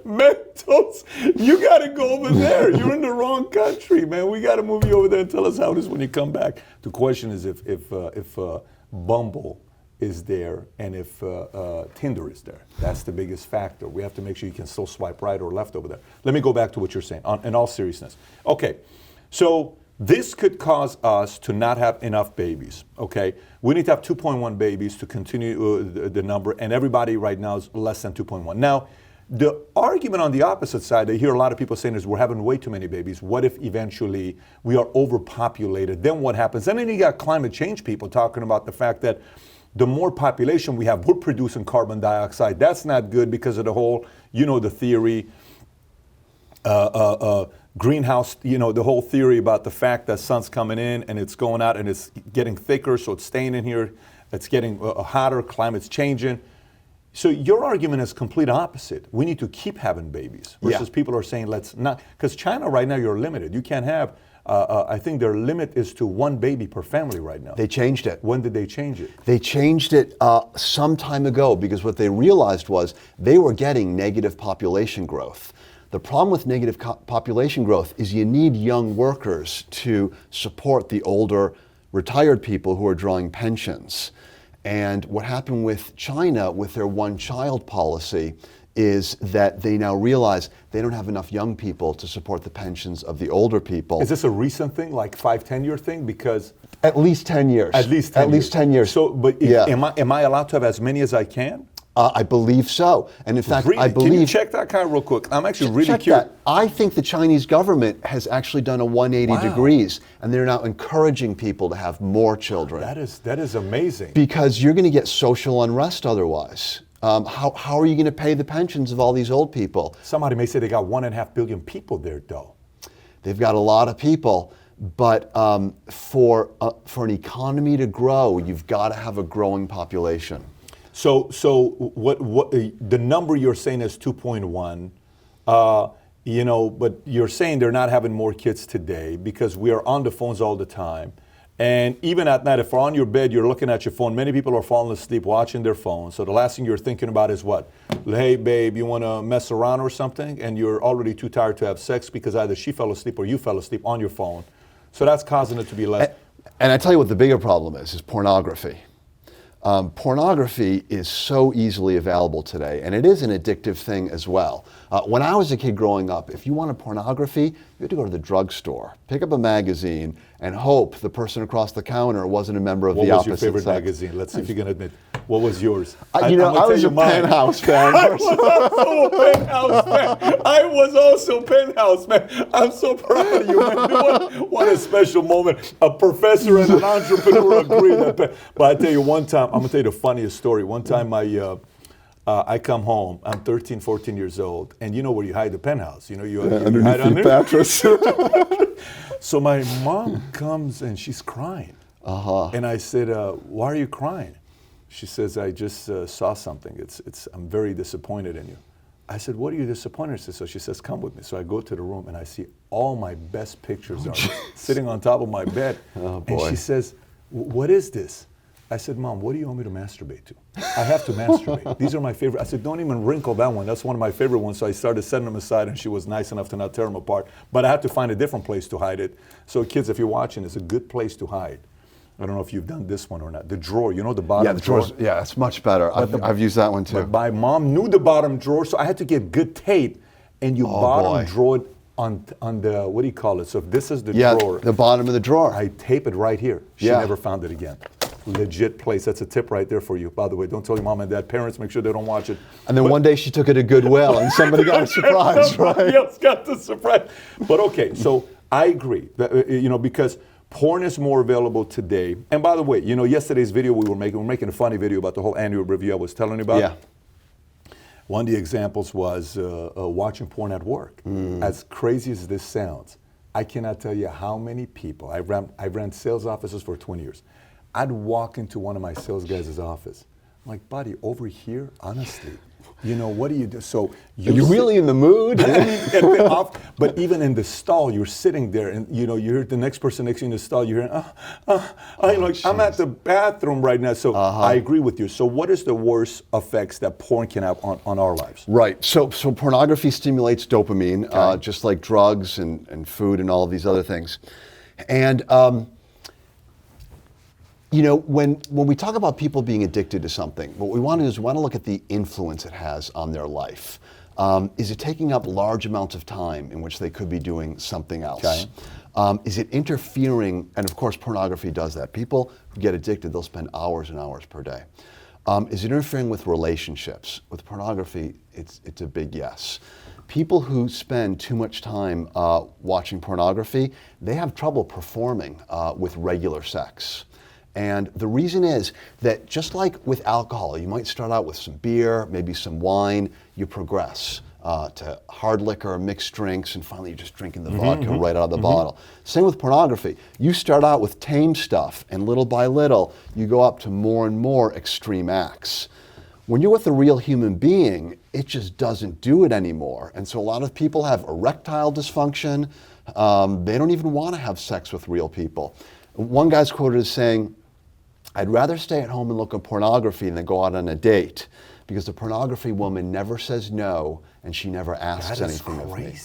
Mentos, you got to go over there. You're in the wrong country, man. We got to move you over there and tell us how it is when you come back. The question is if Bumble is there and if Tinder is there. That's the biggest factor. We have to make sure you can still swipe right or left over there. Let me go back to what you're saying, in all seriousness. Okay, so this could cause us to not have enough babies, okay? We need to have 2.1 babies to continue the number, and everybody right now is less than 2.1. Now, the argument on the opposite side, I hear a lot of people saying is we're having way too many babies. What if eventually we are overpopulated? Then what happens? And then you got climate change people talking about the fact that the more population we have, we're producing carbon dioxide. That's not good because of the whole, the theory, greenhouse, the whole theory about the fact that sun's coming in and it's going out and it's getting thicker, so it's staying in here. It's getting hotter, climate's changing. So your argument is complete opposite. We need to keep having babies versus people are saying let's not, because China right now you're limited. You can't have, I think their limit is to 1 baby per family right now. They changed it. When did they change it? They changed it some time ago because what they realized was they were getting negative population growth. The problem with negative population growth is you need young workers to support the older retired people who are drawing pensions. And what happened with China with their one-child policy is that they now realize they don't have enough young people to support the pensions of the older people. Is this a recent thing, like 5-10 year thing? Because at least 10 years. At least 10 years. Least 10 years. So, but am I allowed to have as many as I can? I believe so. And in fact, really? I believe... Can you check that kind of real quick? I'm actually really curious. I think the Chinese government has actually done a 180 degrees, and they're now encouraging people to have more children. That is amazing. Because you're going to get social unrest otherwise. How are you going to pay the pensions of all these old people? Somebody may say they got 1.5 billion people there, though. They've got a lot of people, but for an economy to grow, you've got to have a growing population. So what the number you're saying is 2.1, but you're saying they're not having more kids today because we are on the phones all the time. And even at night, if you're on your bed, you're looking at your phone. Many people are falling asleep watching their phone. So the last thing you're thinking about is what? Hey, babe, you want to mess around or something? And you're already too tired to have sex because either she fell asleep or you fell asleep on your phone. So that's causing it to be less. And I tell you what the bigger problem is pornography. Pornography is so easily available today, and it is an addictive thing as well. When I was a kid growing up, if you wanted pornography, you had to go to the drugstore, pick up a magazine, and hope the person across the counter wasn't a member of the opposite sex. What was your favorite magazine? Let's see if you can admit. What was yours? I was a Penthouse fan. I was also a Penthouse fan. I was also Penthouse fan. I'm so proud of you, man. What a special moment. A professor and an entrepreneur agree. But I tell you one time, I'm going to tell you the funniest story. One time I come home, I'm 13, 14 years old, and you know where you hide the Penthouse. You underneath hide the mattress. So my mom comes and she's crying. And I said, why are you crying? She says, I just saw something. I'm very disappointed in you. I said, what are you disappointed in? So she says, come with me. So I go to the room and I see all my best pictures are sitting on top of my bed. Oh, boy. And she says, what is this? I said, Mom, what do you want me to masturbate to? I have to masturbate. These are my favorite. I said, don't even wrinkle that one. That's one of my favorite ones. So I started setting them aside, and she was nice enough to not tear them apart. But I had to find a different place to hide it. So kids, if you're watching, it's a good place to hide. I don't know if you've done this one or not. The drawer, you know, the bottom Yeah, the drawers. Yeah, it's much better. I've used that one too. But my mom knew the bottom drawer, so I had to get good tape, and you bottom boy. drawer it on the, what do you call it? So if this is the Yeah, drawer, the bottom of the drawer. I tape it right here. She Yeah. never found it again. Legit place. That's a tip right there for you. By the way, don't tell your mom and dad. Parents, make sure they don't watch it. And then one day she took it to Goodwill and somebody got a surprise, right? Somebody else got the surprise. But okay, so I agree that, you know, because porn is more available today. And by the way, you know, yesterday's video we were making a funny video about the whole annual review I was telling you about. Yeah. One of the examples was watching porn at work. As crazy as this sounds, I cannot tell you how many people, I ran sales offices for 20 years. I'd walk into one of my sales guys' office. I'm like, buddy, over here, honestly, you know, what do you do? So Are you really in the mood? But even in the stall, you're sitting there, and you know, you hear the next person next to you in the stall. You're hearing, I'm at the bathroom right now. So I agree with you. So what is the worst effects that porn can have on our lives? Right. So pornography stimulates dopamine, just like drugs and food and all of these other things. And you know, when we talk about people being addicted to something, what we want to do is we want to look at the influence it has on their life. Is it taking up large amounts of time in which they could be doing something else? Okay. Is it interfering? And of course, pornography does that. People who get addicted, they'll spend hours and hours per day. Is it interfering with relationships? With pornography, it's a big yes. People who spend too much time watching pornography, they have trouble performing with regular sex. And the reason is that just like with alcohol, you might start out with some beer, maybe some wine, you progress to hard liquor, mixed drinks, and finally you're just drinking the vodka right out of the bottle. Same with pornography. You start out with tame stuff, and little by little, you go up to more and more extreme acts. When you're with a real human being, it just doesn't do it anymore. And so a lot of people have erectile dysfunction. They don't even want to have sex with real people. One guy's quoted as saying, I'd rather stay at home and look at pornography than go out on a date, because the pornography woman never says no and she never asks anything of me.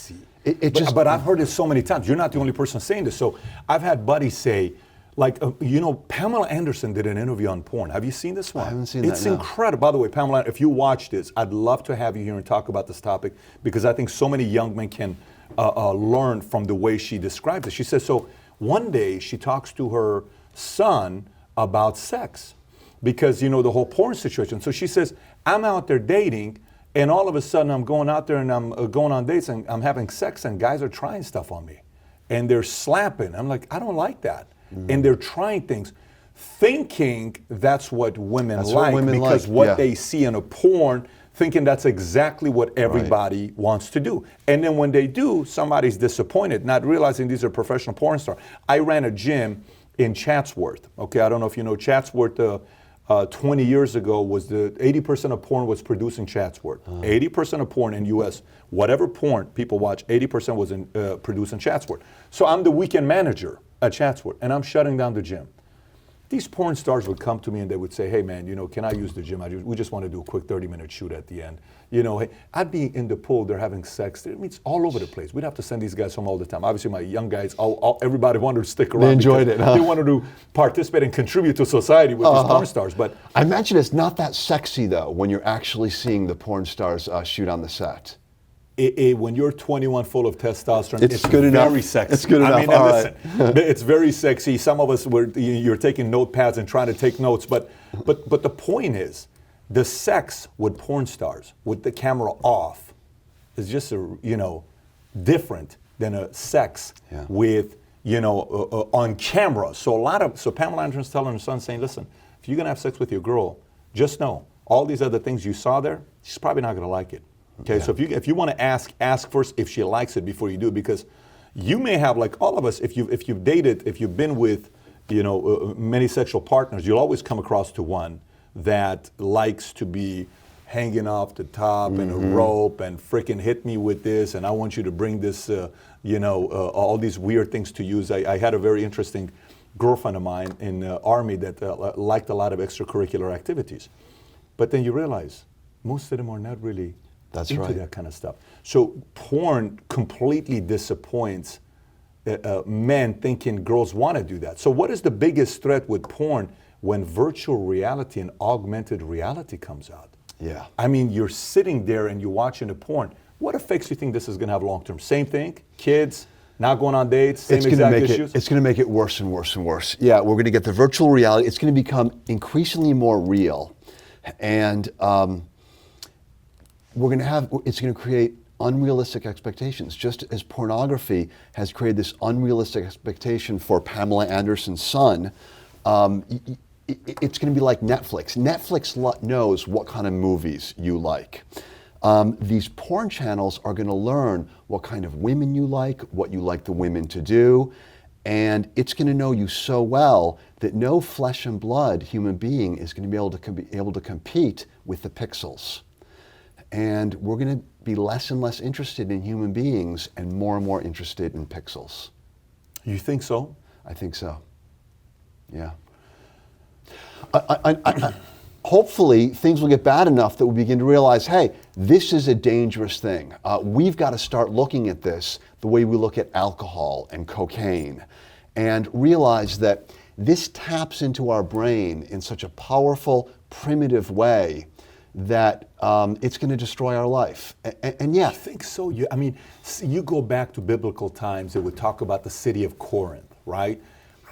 But I've heard it so many times. You're not the only person saying this. So I've had buddies say, like, you know, Pamela Anderson did an interview on porn. Have you seen this one? I haven't seen that, It's no. incredible. By the way, Pamela, if you watch this, I'd love to have you here and talk about this topic, because I think so many young men can learn from the way she describes it. She says, so one day she talks to her son about sex, because, you know, the whole porn situation. So she says, I'm out there dating, and all of a sudden I'm going out there and I'm going on dates and I'm having sex, and guys are trying stuff on me and they're slapping. I'm like, I don't like that. And they're trying things thinking that's what women like, because what they see in a porn, thinking that's exactly what everybody wants to do. And then when they do, somebody's disappointed, not realizing these are professional porn stars. I ran a gym in Chatsworth. Okay, I don't know if you know Chatsworth. 20 years ago, was the 80% of porn was produced in Chatsworth. 80% of porn in U.S., whatever porn people watch, 80% was produced in Chatsworth. So I'm the weekend manager at Chatsworth, and I'm shutting down the gym. These porn stars would come to me and they would say, hey man, you know, can I use the gym? We just want to do a quick 30-minute shoot at the end. You know, hey, I'd be in the pool, they're having sex. I mean, it's all over the place. We'd have to send these guys home all the time. Obviously, my young guys, everybody wanted to stick around. They enjoyed it, huh? They wanted to participate and contribute to society with these porn stars. But I imagine it's not that sexy, though, when you're actually seeing the porn stars shoot on the set. When you're 21 full of testosterone, it's good enough. Very sexy. It's good enough. I mean, All listen, it's very sexy. Some of us you're taking notepads and trying to take notes, but the point is, the sex with porn stars with the camera off is just different than a sex with on camera. So Pamela Anderson's telling her son, saying, listen, if you're gonna have sex with your girl, just know all these other things you saw there, she's probably not gonna like it. Okay, so if you want to ask first if she likes it before you do it, because you may have, like all of us, if you've dated, if you've been with, many sexual partners, you'll always come across to one that likes to be hanging off the top and a rope and freaking hit me with this, and I want you to bring this, all these weird things to use. I had a very interesting girlfriend of mine in the Army that liked a lot of extracurricular activities, but then you realize most of them are not really into that kind of stuff. So porn completely disappoints men thinking girls want to do that. So what is the biggest threat with porn when virtual reality and augmented reality comes out? Yeah. I mean, you're sitting there and you're watching the porn. What effects do you think this is going to have long term? Same thing? Kids not going on dates, same exact issues? It's going to make it worse and worse and worse. Yeah, we're going to get the virtual reality. It's going to become increasingly more real. And it's going to create unrealistic expectations. Just as pornography has created this unrealistic expectation for Pamela Anderson's son, it's going to be like Netflix. Netflix knows what kind of movies you like. These porn channels are going to learn what kind of women you like, what you like the women to do, and it's going to know you so well that no flesh and blood human being is going to be able to compete with the pixels. And we're going to be less and less interested in human beings and more interested in pixels. You think so? I think so. Yeah. Hopefully, things will get bad enough that we begin to realize, hey, this is a dangerous thing. We've got to start looking at this the way we look at alcohol and cocaine, and realize that this taps into our brain in such a powerful, primitive way that it's going to destroy our life. And yeah. I think so. I mean, you go back to biblical times, they would talk about the city of Corinth, right?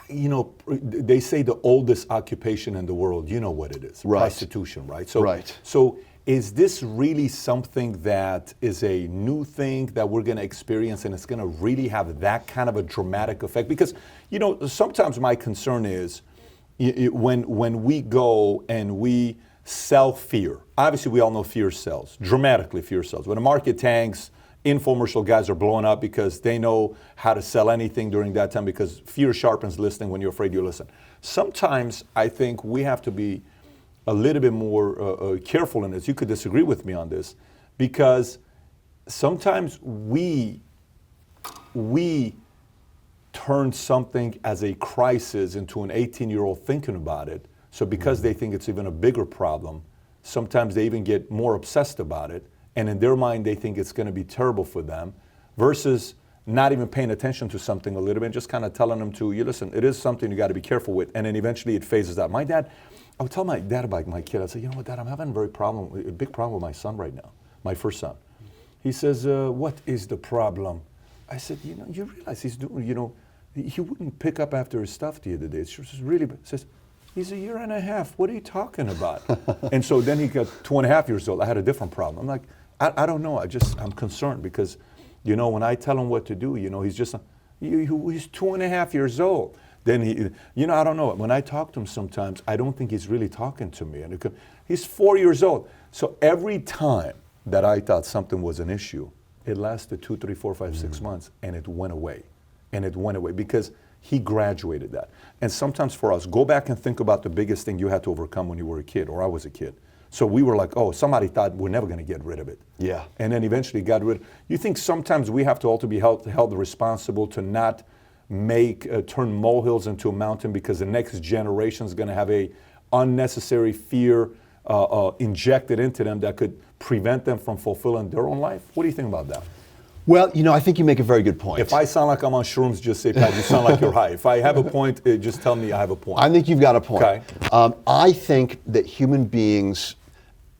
You know, they say the oldest occupation in the world, you know what it is, right. Prostitution, right? So, right. So is this really something that is a new thing that we're going to experience, and it's going to really have that kind of a dramatic effect? Because, you know, sometimes my concern is when we go and we sell fear, obviously we all know fear sells, dramatically fear sells. When the market tanks, infomercial guys are blowing up because they know how to sell anything during that time, because fear sharpens listening. When you're afraid, you listen. Sometimes I think we have to be a little bit more careful in this. You could disagree with me on this, because sometimes we turn something as a crisis into an 18-year-old thinking about it. So because they think it's even a bigger problem, sometimes they even get more obsessed about it. And in their mind, they think it's going to be terrible for them, versus not even paying attention to something a little bit, just kind of telling them to, you listen, it is something you got to be careful with. And then eventually it phases out. I would tell my dad about my kid. I'd say, you know what, Dad, I'm having a big problem with my son right now, my first son. He says, what is the problem? I said, you know, you realize he's doing, you know, he wouldn't pick up after his stuff the other day. It's just really, says, he's a year and a half. What are you talking about? And so then he got 2.5 years old. I had a different problem. I'm like, I don't know. I'm concerned because, you know, when I tell him what to do, you know, he's 2.5 years old. Then he, you know, I don't know. When I talk to him sometimes, I don't think he's really talking to me. And he's 4 years old. So every time that I thought something was an issue, it lasted 2, 3, 4, 5, 6 months, and it went away. And it went away because he graduated that. And sometimes for us, go back and think about the biggest thing you had to overcome when you were a kid, or I was a kid. So we were like, oh, somebody thought we're never going to get rid of it. Yeah. And then eventually got rid of it. You think sometimes we have to also be held responsible to not turn molehills into a mountain, because the next generation is going to have a unnecessary fear injected into them that could prevent them from fulfilling their own life? What do you think about that? Well, you know, I think you make a very good point. If I sound like I'm on shrooms, just say, Pat, you sound like you're high. If I have a point, just tell me I have a point. I think you've got a point. Okay. I think that human beings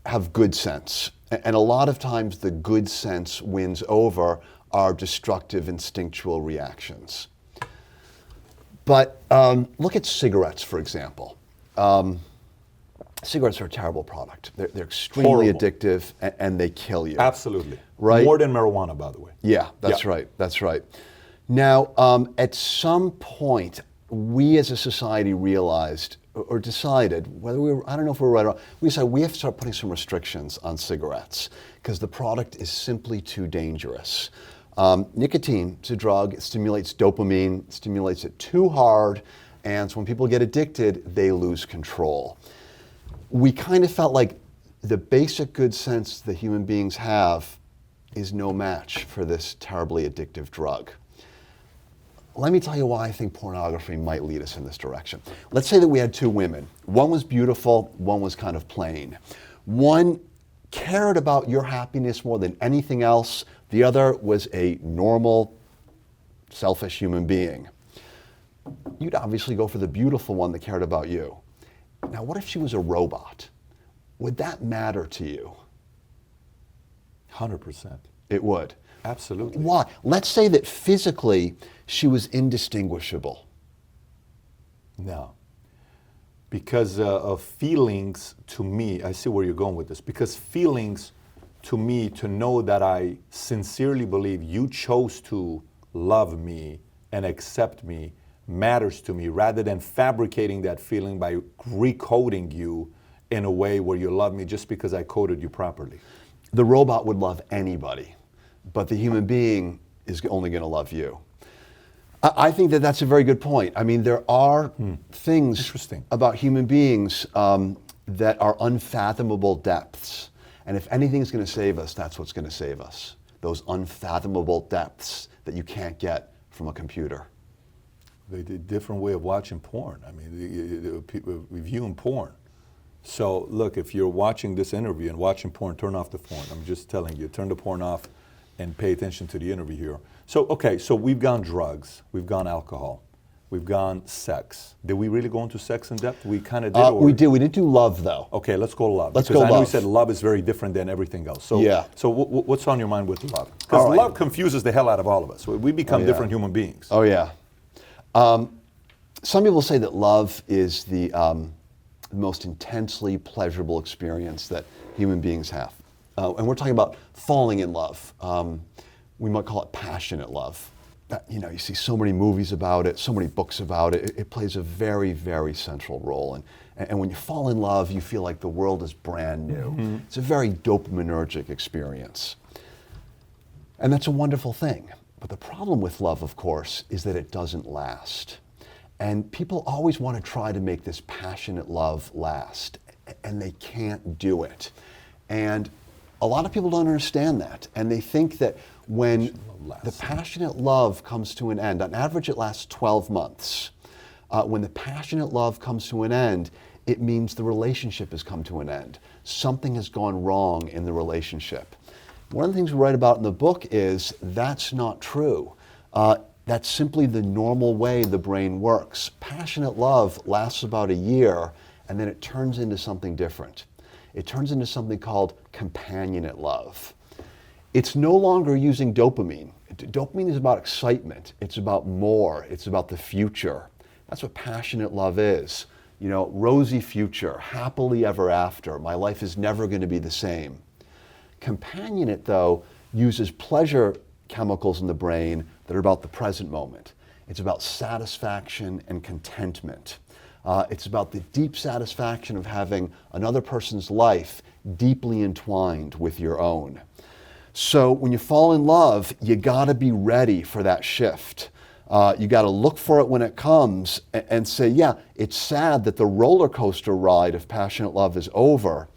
have good sense. And a lot of times the good sense wins over our destructive instinctual reactions. But look at cigarettes, for example. Cigarettes are a terrible product. They're extremely addictive, and they kill you. Absolutely. Right? More than marijuana, by the way. Yeah, that's right. That's right. Now, at some point, we as a society realized or decided, whether I don't know if we're right or wrong, we decided we have to start putting some restrictions on cigarettes because the product is simply too dangerous. Nicotine is a drug. It stimulates dopamine, it stimulates it too hard, and so when people get addicted, they lose control. We kind of felt like the basic good sense that human beings have is no match for this terribly addictive drug. Let me tell you why I think pornography might lead us in this direction. Let's say that we had two women. One was beautiful, one was kind of plain. One cared about your happiness more than anything else. The other was a normal, selfish human being, you'd obviously go for the beautiful one that cared about you. Now, what if she was a robot? Would that matter to you? 100%. It would. Absolutely. Why? Let's say that physically she was indistinguishable. No. Because of feelings, to me, I see where you're going with this, because feelings, to me, to know that I sincerely believe you chose to love me and accept me matters to me, rather than fabricating that feeling by recoding you in a way where you love me just because I coded you properly. The robot would love anybody, but the human being is only going to love you. I think that that's a very good point. I mean, there are things about human beings that are unfathomable depths. And if anything's going to save us, that's what's going to save us. Those unfathomable depths that you can't get from a computer. They did a different way of watching porn. I mean, people reviewing porn. So look, if you're watching this interview and watching porn, turn off the porn. I'm just telling you, turn the porn off and pay attention to the interview here. So, okay, so we've gone drugs, we've gone alcohol, we've gone sex. Did we really go into sex in depth? We kind of did. We did. We didn't do love, though. Okay, let's go love. Let's because go I know you love. said love is very different than everything else. So, Yeah. So what's on your mind with love? Because All right. love confuses the hell out of all of us. We become different human beings. Oh, yeah. Some people say that love is the most intensely pleasurable experience that human beings have. And we're talking about falling in love. We might call it passionate love. You know, you see so many movies about it, so many books about it. It plays a very, very central role. And when you fall in love, you feel like the world is brand new. Mm-hmm. It's a very dopaminergic experience. And that's a wonderful thing. But the problem with love, of course, is that it doesn't last. And people always want to try to make this passionate love last, and they can't do it. And a lot of people don't understand that, and they think that when the passionate love comes to an end, on average it lasts 12 months. When the passionate love comes to an end, it means the relationship has come to an end. Something has gone wrong in the relationship. One of the things we write about in the book is that's not true. That's simply the normal way the brain works. Passionate love lasts about a year, and then it turns into something different. It turns into something called companionate love. It's no longer using dopamine. Dopamine is about excitement. It's about more. It's about the future. That's what passionate love is. You know, rosy future, happily ever after. My life is never going to be the same. Companionate, though, uses pleasure chemicals in the brain that are about the present moment. It's about satisfaction and contentment. It's about the deep satisfaction of having another person's life deeply entwined with your own. So when you fall in love, you gotta be ready for that shift. You gotta look for it when it comes and say, yeah, it's sad that the roller coaster ride of passionate love is over,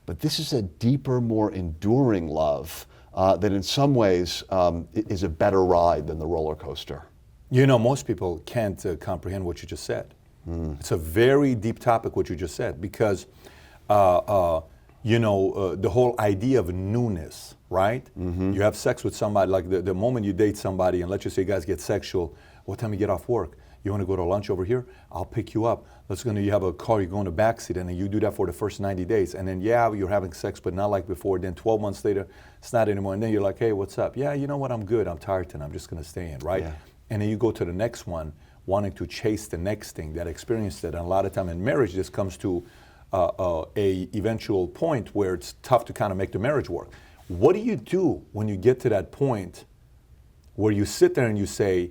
but this is a deeper, more enduring love that in some ways is a better ride than the roller coaster. You know, most people can't comprehend what you just said. It's a very deep topic, what you just said, because, you know, the whole idea of newness, right? Mm-hmm. You have sex with somebody, like the moment you date somebody, and let's just say you guys get sexual, what time you get off work? You want to go to lunch over here? I'll pick you up. You have a car, you go in the backseat, and then you do that for the first 90 days. And then, yeah, you're having sex, but not like before. Then 12 months later, it's not anymore. And then you're like, hey, what's up? Yeah, you know what? I'm good. I'm tired tonight. I'm just going to stay in, right? Yeah. And then you go to the next one, wanting to chase the next thing, that experience that. And a lot of time in marriage, this comes to a eventual point where it's tough to kind of make the marriage work. What do you do when you get to that point where you sit there and you say,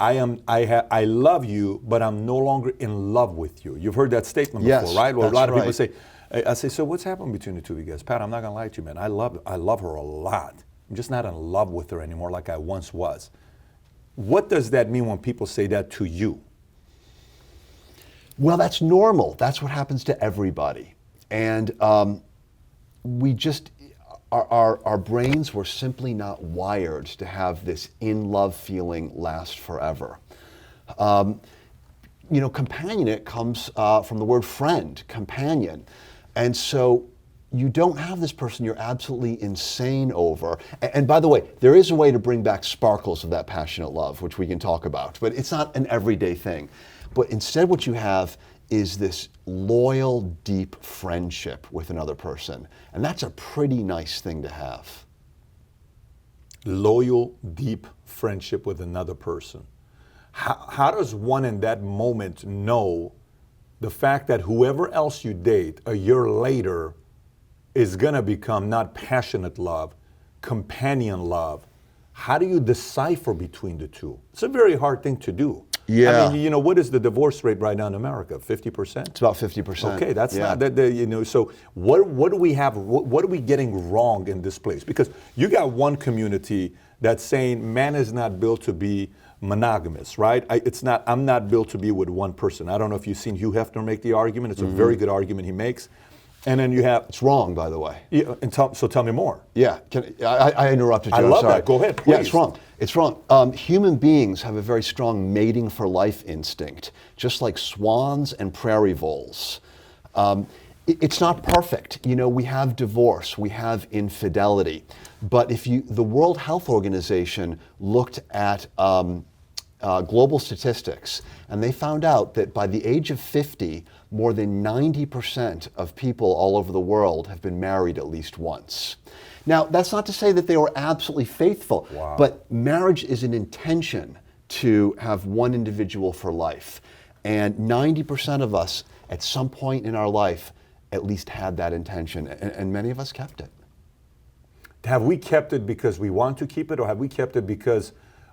I love you, but I'm no longer in love with you? You've heard that statement before, right? Well, a lot of people say, I say, so what's happened between the two of you guys? Pat, I'm not gonna lie to you, man. I love her a lot. I'm just not in love with her anymore like I once was. What does that mean when people say that to you? Well, that's normal. That's what happens to everybody. And we just, our brains were simply not wired to have this in-love feeling last forever. You know, companionate comes from the word friend, companion. And so you don't have this person you're absolutely insane over. And by the way, there is a way to bring back sparkles of that passionate love, which we can talk about, but it's not an everyday thing. But instead what you have is this loyal, deep friendship with another person. And that's a pretty nice thing to have. Loyal, deep friendship with another person. How does one in that moment know the fact that whoever else you date a year later is gonna become not passionate love, companion love? How do you decipher between the two? It's a very hard thing to do. Yeah. I mean, you know, what is the divorce rate right now in America? 50%? It's about 50%. Okay, that's Yeah. not that. You know, so what do we have? What are we getting wrong in this place? Because you got one community that's saying man is not built to be monogamous, right? It's not. I'm not built to be with one person. I don't know if you've seen Hugh Hefner make the argument. It's a very good argument he makes. And then you have. It's wrong, by the way. Yeah, and so tell me more. Yeah, I interrupted you. I I'm love sorry. that. Go ahead, please. Yeah, it's wrong. It's wrong. Human beings have a very strong mating for life instinct, just like swans and prairie voles. It's not perfect. You know, we have divorce, we have infidelity, but if the World Health Organization looked at global statistics, and they found out that by the age of 50, more than 90% of people all over the world have been married at least once. Now, that's not to say that they were absolutely faithful, but marriage is an intention to have one individual for life. And 90% of us, at some point in our life, at least had that intention, and many of us kept it. Have we kept it because we want to keep it, or have we kept it because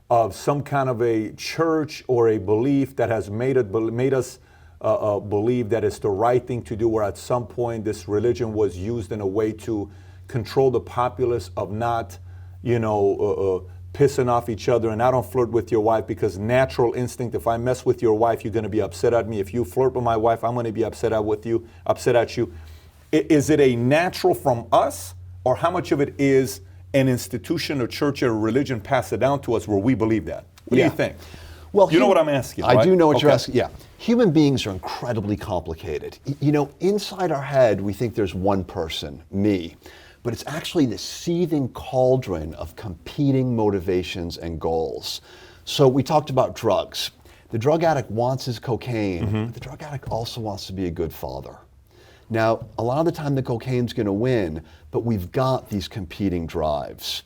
of some kind of a church or a belief that has made us believe that it's the right thing to do, where at some point this religion was used in a way to control the populace of not, you know, pissing off each other, and I don't flirt with your wife because natural instinct, if I mess with your wife, you're gonna be upset at me. If you flirt with my wife, I'm gonna be upset at you. Is it a natural from us, or how much of it is an institution or church or religion pass it down to us where we believe that? What do you think? Well, you know what I'm asking, right? I do know what you're asking, yeah. Human beings are incredibly complicated. You know, inside our head, we think there's one person, me, but it's actually this seething cauldron of competing motivations and goals. So we talked about drugs. The drug addict wants his cocaine, but the drug addict also wants to be a good father. Now, a lot of the time the cocaine's gonna win, but we've got these competing drives.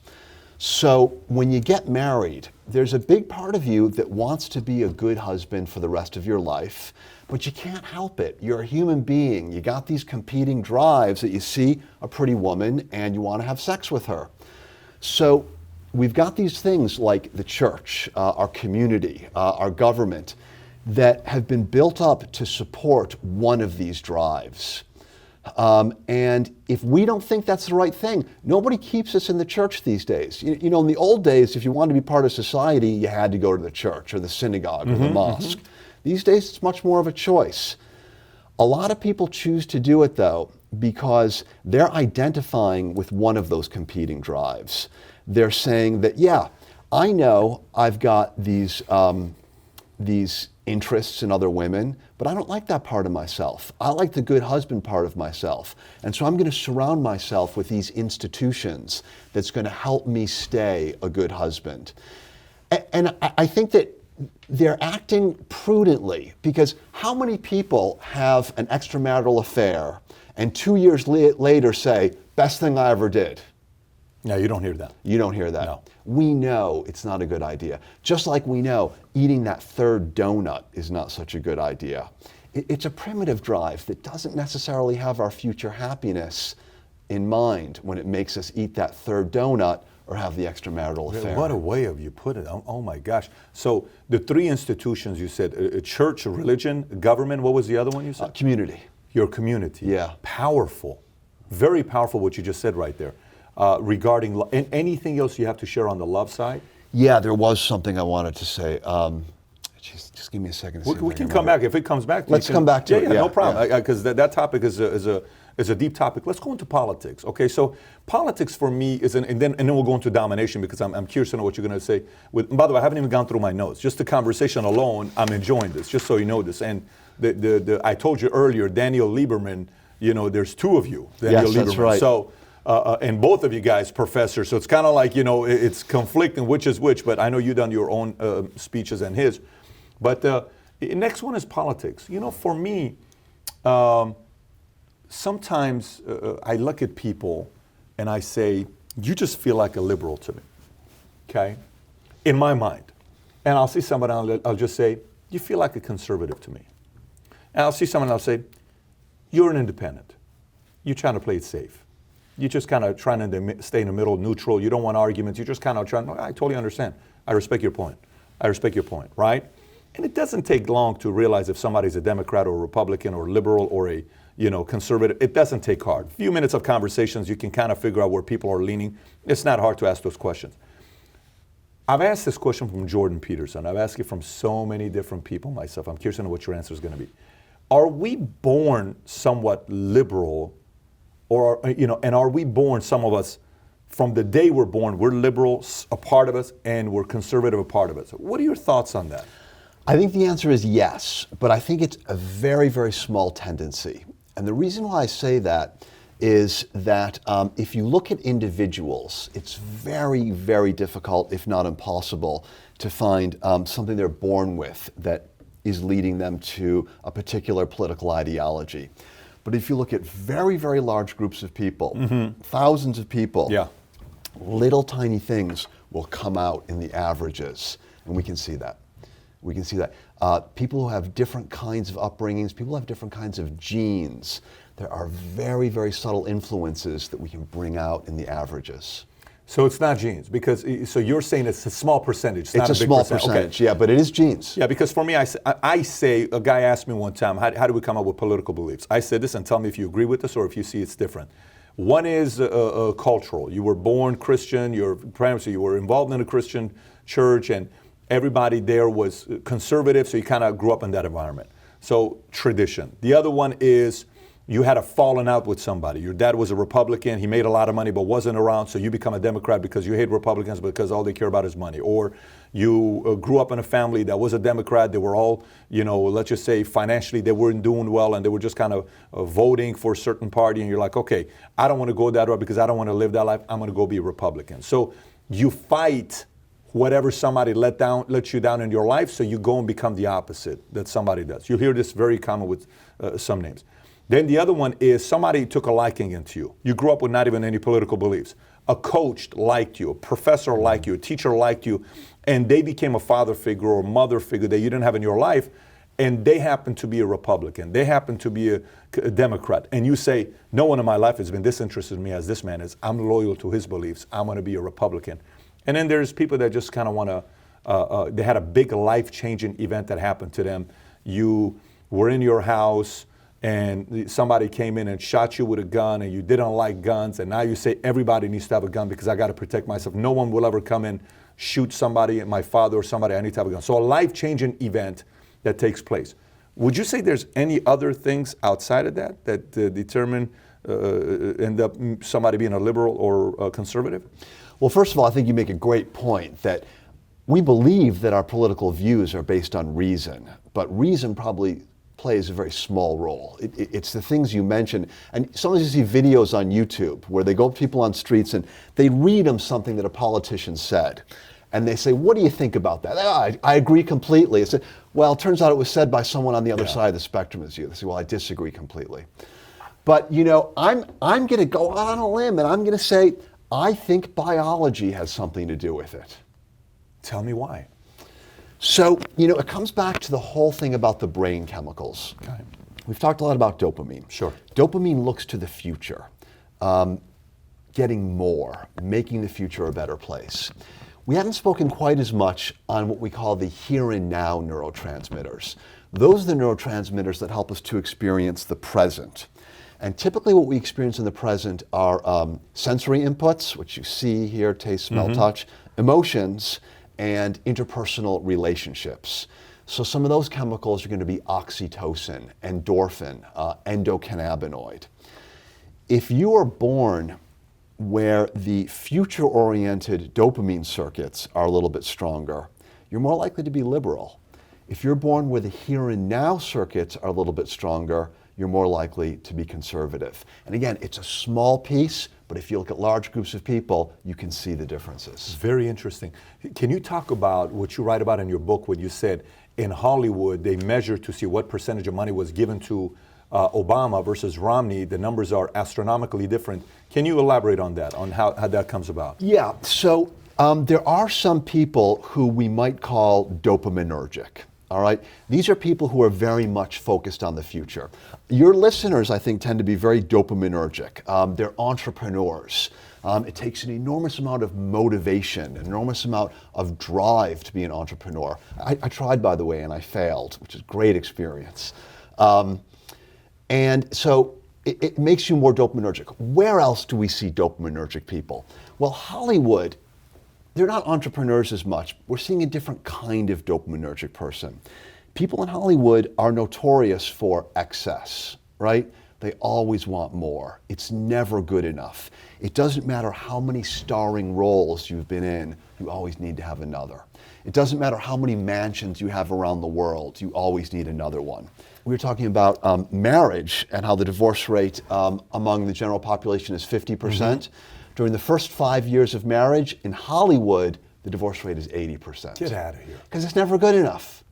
So when you get married, there's a big part of you that wants to be a good husband for the rest of your life, but you can't help it. You're a human being. You got these competing drives that you see a pretty woman and you want to have sex with her. So we've got these things like the church, our community, our government, that have been built up to support one of these drives. And if we don't think that's the right thing, nobody keeps us in the church these days. You know, in the old days, if you wanted to be part of society, you had to go to the church or the synagogue or the mosque. These days, it's much more of a choice. A lot of people choose to do it, though, because they're identifying with one of those competing drives. They're saying that, yeah, I know I've got these interests in other women, but I don't like that part of myself. I like the good husband part of myself. And so I'm going to surround myself with these institutions that's going to help me stay a good husband. And I think that they're acting prudently, because how many people have an extramarital affair and 2 years later say, best thing I ever did? No, you don't hear that. You don't hear that. No. We know it's not a good idea. Just like we know eating that third donut is not such a good idea. It's a primitive drive that doesn't necessarily have our future happiness in mind when it makes us eat that third donut or have the extramarital affair. What a way of you put it. Oh my gosh. So the three institutions you said, church, religion, government, what was the other one you said? Community. Your community. Yeah. Powerful. Very powerful what you just said right there. Regarding anything else you have to share on the love side? Yeah, there was something I wanted to say. Just give me a second. We can come back if it comes back. Let's come back to it. Yeah, no problem. Because that topic is a deep topic. Let's go into politics. Okay, so politics for me is and then we'll go into domination, because I'm curious to know what you're going to say. And by the way, I haven't even gone through my notes. Just the conversation alone, I'm enjoying this. Just so you know this. And I told you earlier, Daniel Lieberman there's two of you, Daniel Yes, that's Lieberman. right. So, and both of you guys professors. So it's kind of like, it's conflicting which is which, but I know you've done your own speeches and his. But next one is politics. For me, sometimes I look at people and I say, you just feel like a liberal to me, okay? In my mind. And I'll see someone, I'll just say, you feel like a conservative to me. And I'll see someone, I'll say, you're an independent. You're trying to play it safe. You're just kind of trying to stay in the middle, neutral. You don't want arguments. You're just kind of trying, I totally understand. I respect your point. Right? And it doesn't take long to realize if somebody's a Democrat or a Republican or liberal or a conservative. It doesn't take hard. A few minutes of conversations, you can kind of figure out where people are leaning. It's not hard to ask those questions. I've asked this question from Jordan Peterson. I've asked it from so many different people myself. I'm curious to know what your answer is going to be. Are we born somewhat liberal, or and are we born, some of us, from the day we're born, we're liberal, a part of us, and we're conservative, a part of us? What are your thoughts on that? I think the answer is yes, but I think it's a very, very small tendency. And the reason why I say that is that if you look at individuals, it's very, very difficult, if not impossible, to find something they're born with that is leading them to a particular political ideology. But if you look at very, very large groups of people, thousands of people, little tiny things will come out in the averages, and we can see that. People who have different kinds of upbringings, people who have different kinds of genes, there are very, very subtle influences that we can bring out in the averages. So it's not genes, so you're saying it's a small percentage. It's not a big small percentage, okay. Yeah, but it is genes. Yeah, because for me, I say, a guy asked me one time, how do we come up with political beliefs? I said this, and tell me if you agree with this or if you see it's different. One is cultural. You were born Christian, you were involved in a Christian church, and everybody there was conservative, so you kind of grew up in that environment. So tradition. The other one is you had a falling out with somebody. Your dad was a Republican, he made a lot of money but wasn't around, so you become a Democrat because you hate Republicans because all they care about is money. Or you grew up in a family that was a Democrat, they were all, let's just say financially they weren't doing well and they were just kind of voting for a certain party, and you're like, okay, I don't want to go that route because I don't want to live that life, I'm going to go be a Republican. So you fight whatever somebody let you down in your life, so you go and become the opposite that somebody does. You'll hear this very common with some names. Then the other one is somebody took a liking into you. You grew up with not even any political beliefs. A coach liked you, a professor liked you, a teacher liked you, and they became a father figure or mother figure that you didn't have in your life, and they happen to be a Republican. They happen to be a Democrat. And you say, no one in my life has been this interested in me as this man is. I'm loyal to his beliefs. I'm going to be a Republican. And then there's people that just kind of want to, they had a big life-changing event that happened to them. You were in your house and somebody came in and shot you with a gun and you didn't like guns, and now you say everybody needs to have a gun because I got to protect myself. No one will ever come and shoot somebody, my father or somebody, I need to have a gun. So a life-changing event that takes place. Would you say there's any other things outside of that determine, end up somebody being a liberal or a conservative? Well, first of all, I think you make a great point that we believe that our political views are based on reason, but reason probably plays a very small role. It's the things you mentioned, and sometimes you see videos on YouTube where they go up to people on streets and they read them something that a politician said, and they say, what do you think about that? I agree completely. It's well, it turns out it was said by someone on the other side of the spectrum as you. They say, well, I disagree completely. But I'm going to go out on a limb and I'm going to say, I think biology has something to do with it. Tell me why. So, it comes back to the whole thing about the brain chemicals. Okay. We've talked a lot about dopamine. Sure. Dopamine looks to the future, getting more, making the future a better place. We haven't spoken quite as much on what we call the here and now neurotransmitters. Those are the neurotransmitters that help us to experience the present. And typically what we experience in the present are sensory inputs, which you see, hear, taste, smell, touch, emotions, and interpersonal relationships. So some of those chemicals are going to be oxytocin, endorphin, endocannabinoid. If you are born where the future-oriented dopamine circuits are a little bit stronger, you're more likely to be liberal. If you're born where the here and now circuits are a little bit stronger, you're more likely to be conservative. And again, it's a small piece, but if you look at large groups of people, you can see the differences. Very interesting. Can you talk about what you write about in your book when you said in Hollywood they measure to see what percentage of money was given to Obama versus Romney? The numbers are astronomically different. Can you elaborate on that, on how that comes about? Yeah, so there are some people who we might call dopaminergic. All right, these are people who are very much focused on the future. Your listeners, I think, tend to be very dopaminergic. They're entrepreneurs. It takes an enormous amount of motivation, an enormous amount of drive to be an entrepreneur. I tried, by the way, and I failed, which is a great experience. And so it makes you more dopaminergic. Where else do we see dopaminergic people? Well, Hollywood, they're not entrepreneurs as much. We're seeing a different kind of dopaminergic person. People in Hollywood are notorious for excess, right? They always want more. It's never good enough. It doesn't matter how many starring roles you've been in, you always need to have another. It doesn't matter how many mansions you have around the world, you always need another one. We were talking about marriage and how the divorce rate among the general population is 50%. Mm-hmm. During the first 5 years of marriage in Hollywood, the divorce rate is 80%. Get out of here. Because it's never good enough,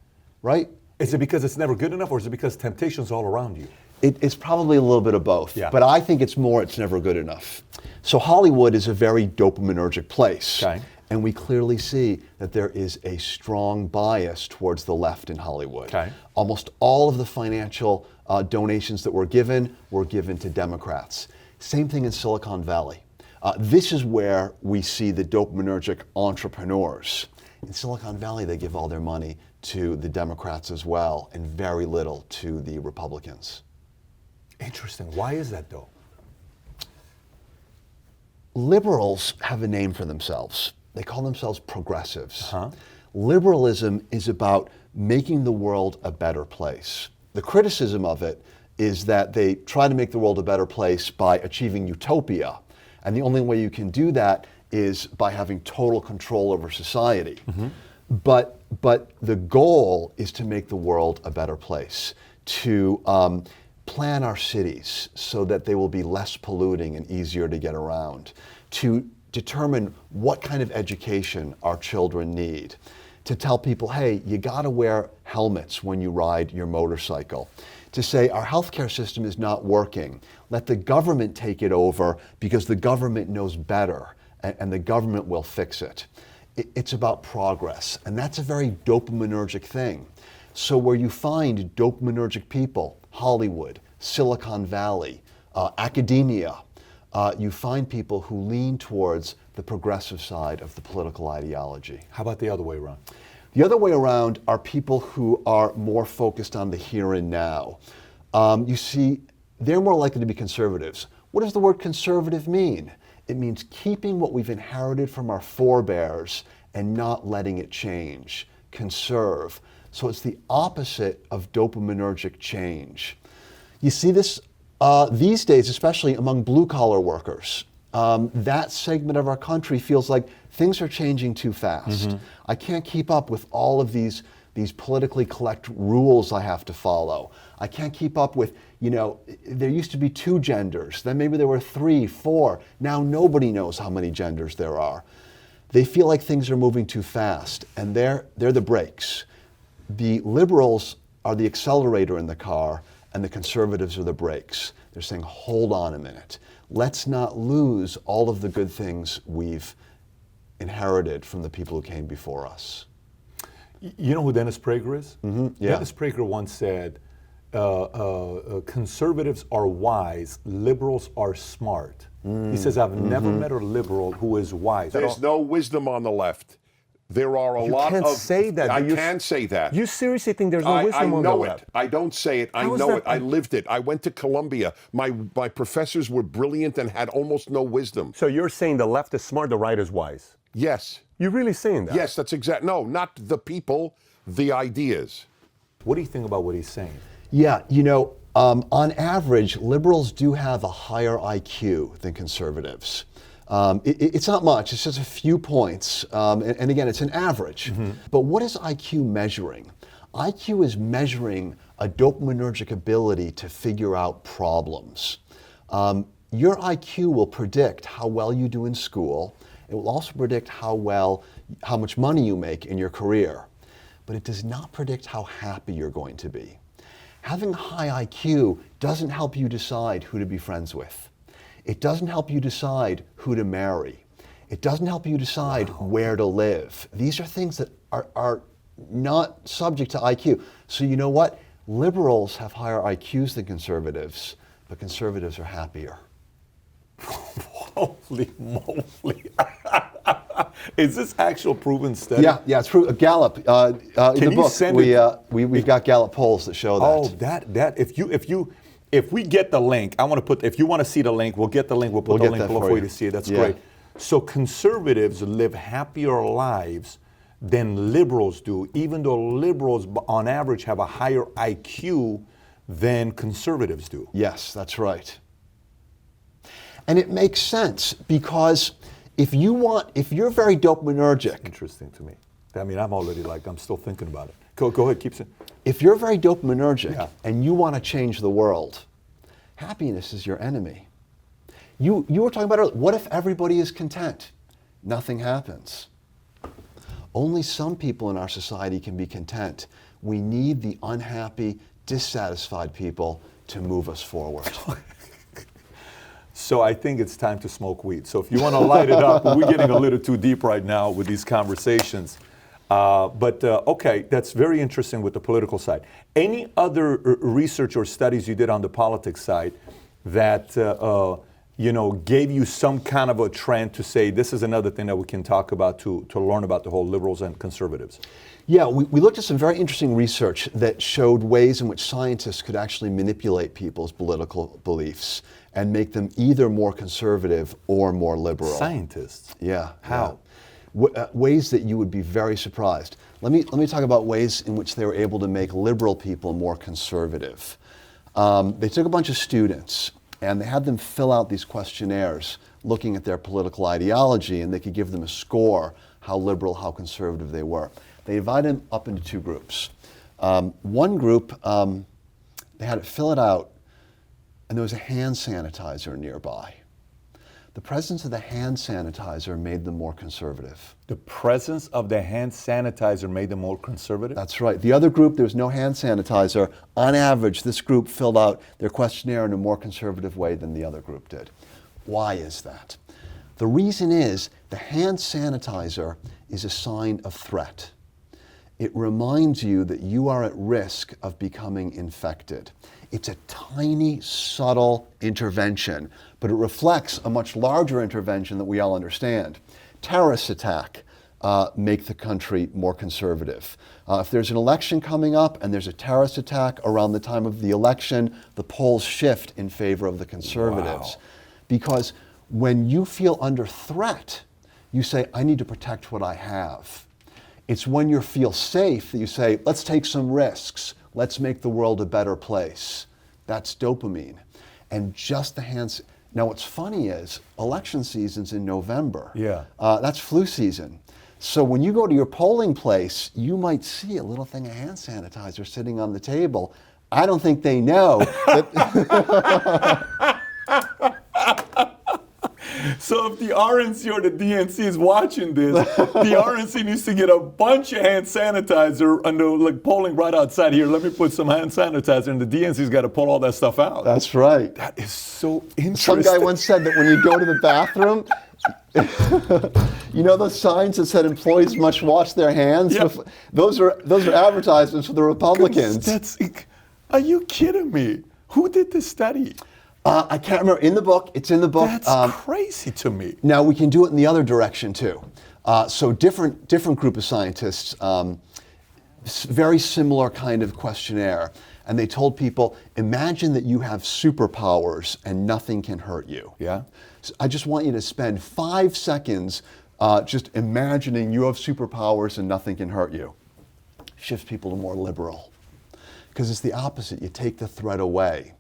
right? Is it because it's never good enough, or is it because temptation's all around you? It's probably a little bit of both, yeah. But I think it's never good enough. So Hollywood is a very dopaminergic place. Okay. And we clearly see that there is a strong bias towards the left in Hollywood. Okay. Almost all of the financial donations that were given to Democrats. Same thing in Silicon Valley. This is where we see the dopaminergic entrepreneurs. In Silicon Valley, they give all their money to the Democrats as well, and very little to the Republicans. Interesting. Why is that, though? Liberals have a name for themselves. They call themselves progressives. Uh-huh. Liberalism is about making the world a better place. The criticism of it is that they try to make the world a better place by achieving utopia. And the only way you can do that is by having total control over society. Mm-hmm. But the goal is to make the world a better place, to plan our cities so that they will be less polluting and easier to get around, to determine what kind of education our children need, to tell people, hey, you gotta wear helmets when you ride your motorcycle, to say our healthcare system is not working, let the government take it over because the government knows better and the government will fix it. It's about progress, and that's a very dopaminergic thing. So where you find dopaminergic people, Hollywood, Silicon Valley, academia, you find people who lean towards the progressive side of the political ideology. How about the other way around? The other way around are people who are more focused on the here and now. You see, they're more likely to be conservatives. What does the word conservative mean? It means keeping what we've inherited from our forebears and not letting it change. Conserve. So it's the opposite of dopaminergic change. You see this these days, especially among blue-collar workers. That segment of our country feels like things are changing too fast. Mm-hmm. I can't keep up with all of these politically correct rules I have to follow. I can't keep up with, there used to be 2 genders, then maybe there were 3, 4. Now nobody knows how many genders there are. They feel like things are moving too fast, and they're the brakes. The liberals are the accelerator in the car, and the conservatives are the brakes. They're saying, hold on a minute. Let's not lose all of the good things we've inherited from the people who came before us. You know who Dennis Prager is? Mm-hmm. Yeah. Dennis Prager once said, conservatives are wise, liberals are smart. He says, I've never met a liberal who is wise. There's no wisdom on the left. There are a You lot can't of... say that. I can say that. You seriously think there's no wisdom on the know left? it. I don't say it. I How is know that- it. I lived it. I went to Columbia. My professors were brilliant and had almost no wisdom. So you're saying the left is smart, the right is wise? Yes. You're really saying that? Yes, that's exact. No, not the people, the ideas. What do you think about what he's saying? Yeah, on average, liberals do have a higher IQ than conservatives. It's not much, it's just a few points. And again, it's an average. Mm-hmm. But what is IQ measuring? IQ is measuring a dopaminergic ability to figure out problems. Your IQ will predict how well you do in school. It will also predict how much money you make in your career. But it does not predict how happy you're going to be. Having a high IQ doesn't help you decide who to be friends with. It doesn't help you decide who to marry. It doesn't help you decide where to live. These are things that are not subject to IQ. So you know what? Liberals have higher IQs than conservatives, but conservatives are happier. Holy moly. Is this actual proven study? Yeah, it's true. Gallup. In the book, send we've got Gallup polls that show that. Oh, if we get the link, I want to put, if you want to see the link, we'll get the link. We'll put the link below for you to see it. That's great. So conservatives live happier lives than liberals do, even though liberals on average have a higher IQ than conservatives do. Yes, that's right. And it makes sense because if you're very dopaminergic. Interesting to me. I mean, I'm still thinking about it. Go ahead, keep saying. If you're very dopaminergic and you want to change the world, happiness is your enemy. You were talking about earlier, what if everybody is content? Nothing happens. Only some people in our society can be content. We need the unhappy, dissatisfied people to move us forward. So I think it's time to smoke weed. So if you want to light it up, we're getting a little too deep right now with these conversations. Okay, that's very interesting with the political side. Any other research or studies you did on the politics side that gave you some kind of a trend to say this is another thing that we can talk about to learn about the whole liberals and conservatives? Yeah, we looked at some very interesting research that showed ways in which scientists could actually manipulate people's political beliefs and make them either more conservative or more liberal. Scientists? Yeah. How? Yeah. Ways that you would be very surprised. Let me talk about ways in which they were able to make liberal people more conservative. They took a bunch of students and they had them fill out these questionnaires looking at their political ideology, and they could give them a score, how liberal, how conservative they were. They divided them up into two groups. One group, they had it fill it out, and there was a hand sanitizer nearby. The presence of the hand sanitizer made them more conservative. The presence of the hand sanitizer made them more conservative? That's right. The other group, there was no hand sanitizer. On average, this group filled out their questionnaire in a more conservative way than the other group did. Why is that? The reason is the hand sanitizer is a sign of threat. It reminds you that you are at risk of becoming infected. It's a tiny, subtle intervention, but it reflects a much larger intervention that we all understand. Terrorist attack make the country more conservative. If there's an election coming up and there's a terrorist attack around the time of the election, the polls shift in favor of the conservatives. Wow. Because when you feel under threat, you say, I need to protect what I have. It's when you feel safe that you say, let's take some risks. Let's make the world a better place. That's dopamine. And just the hands. Now what's funny is election season's in November. Yeah. That's flu season. So when you go to your polling place, you might see a little thing of hand sanitizer sitting on the table. I don't think they know that. So if the RNC or the DNC is watching this, the RNC needs to get a bunch of hand sanitizer and like polling right outside here. Let me put some hand sanitizer, and the DNC's got to pull all that stuff out. That's right. That is so interesting. Some guy once said that when you go to the bathroom, you know those signs that said employees must wash their hands? Yeah. Those are advertisements for the Republicans. Are you kidding me? Who did this study? I can't remember. In the book, it's in the book. That's crazy to me. Now we can do it in the other direction too. So different group of scientists, very similar kind of questionnaire, and they told people, imagine that you have superpowers and nothing can hurt you. Yeah. So I just want you to spend 5 seconds just imagining you have superpowers and nothing can hurt you. Shifts people to more liberal, because it's the opposite. You take the threat away.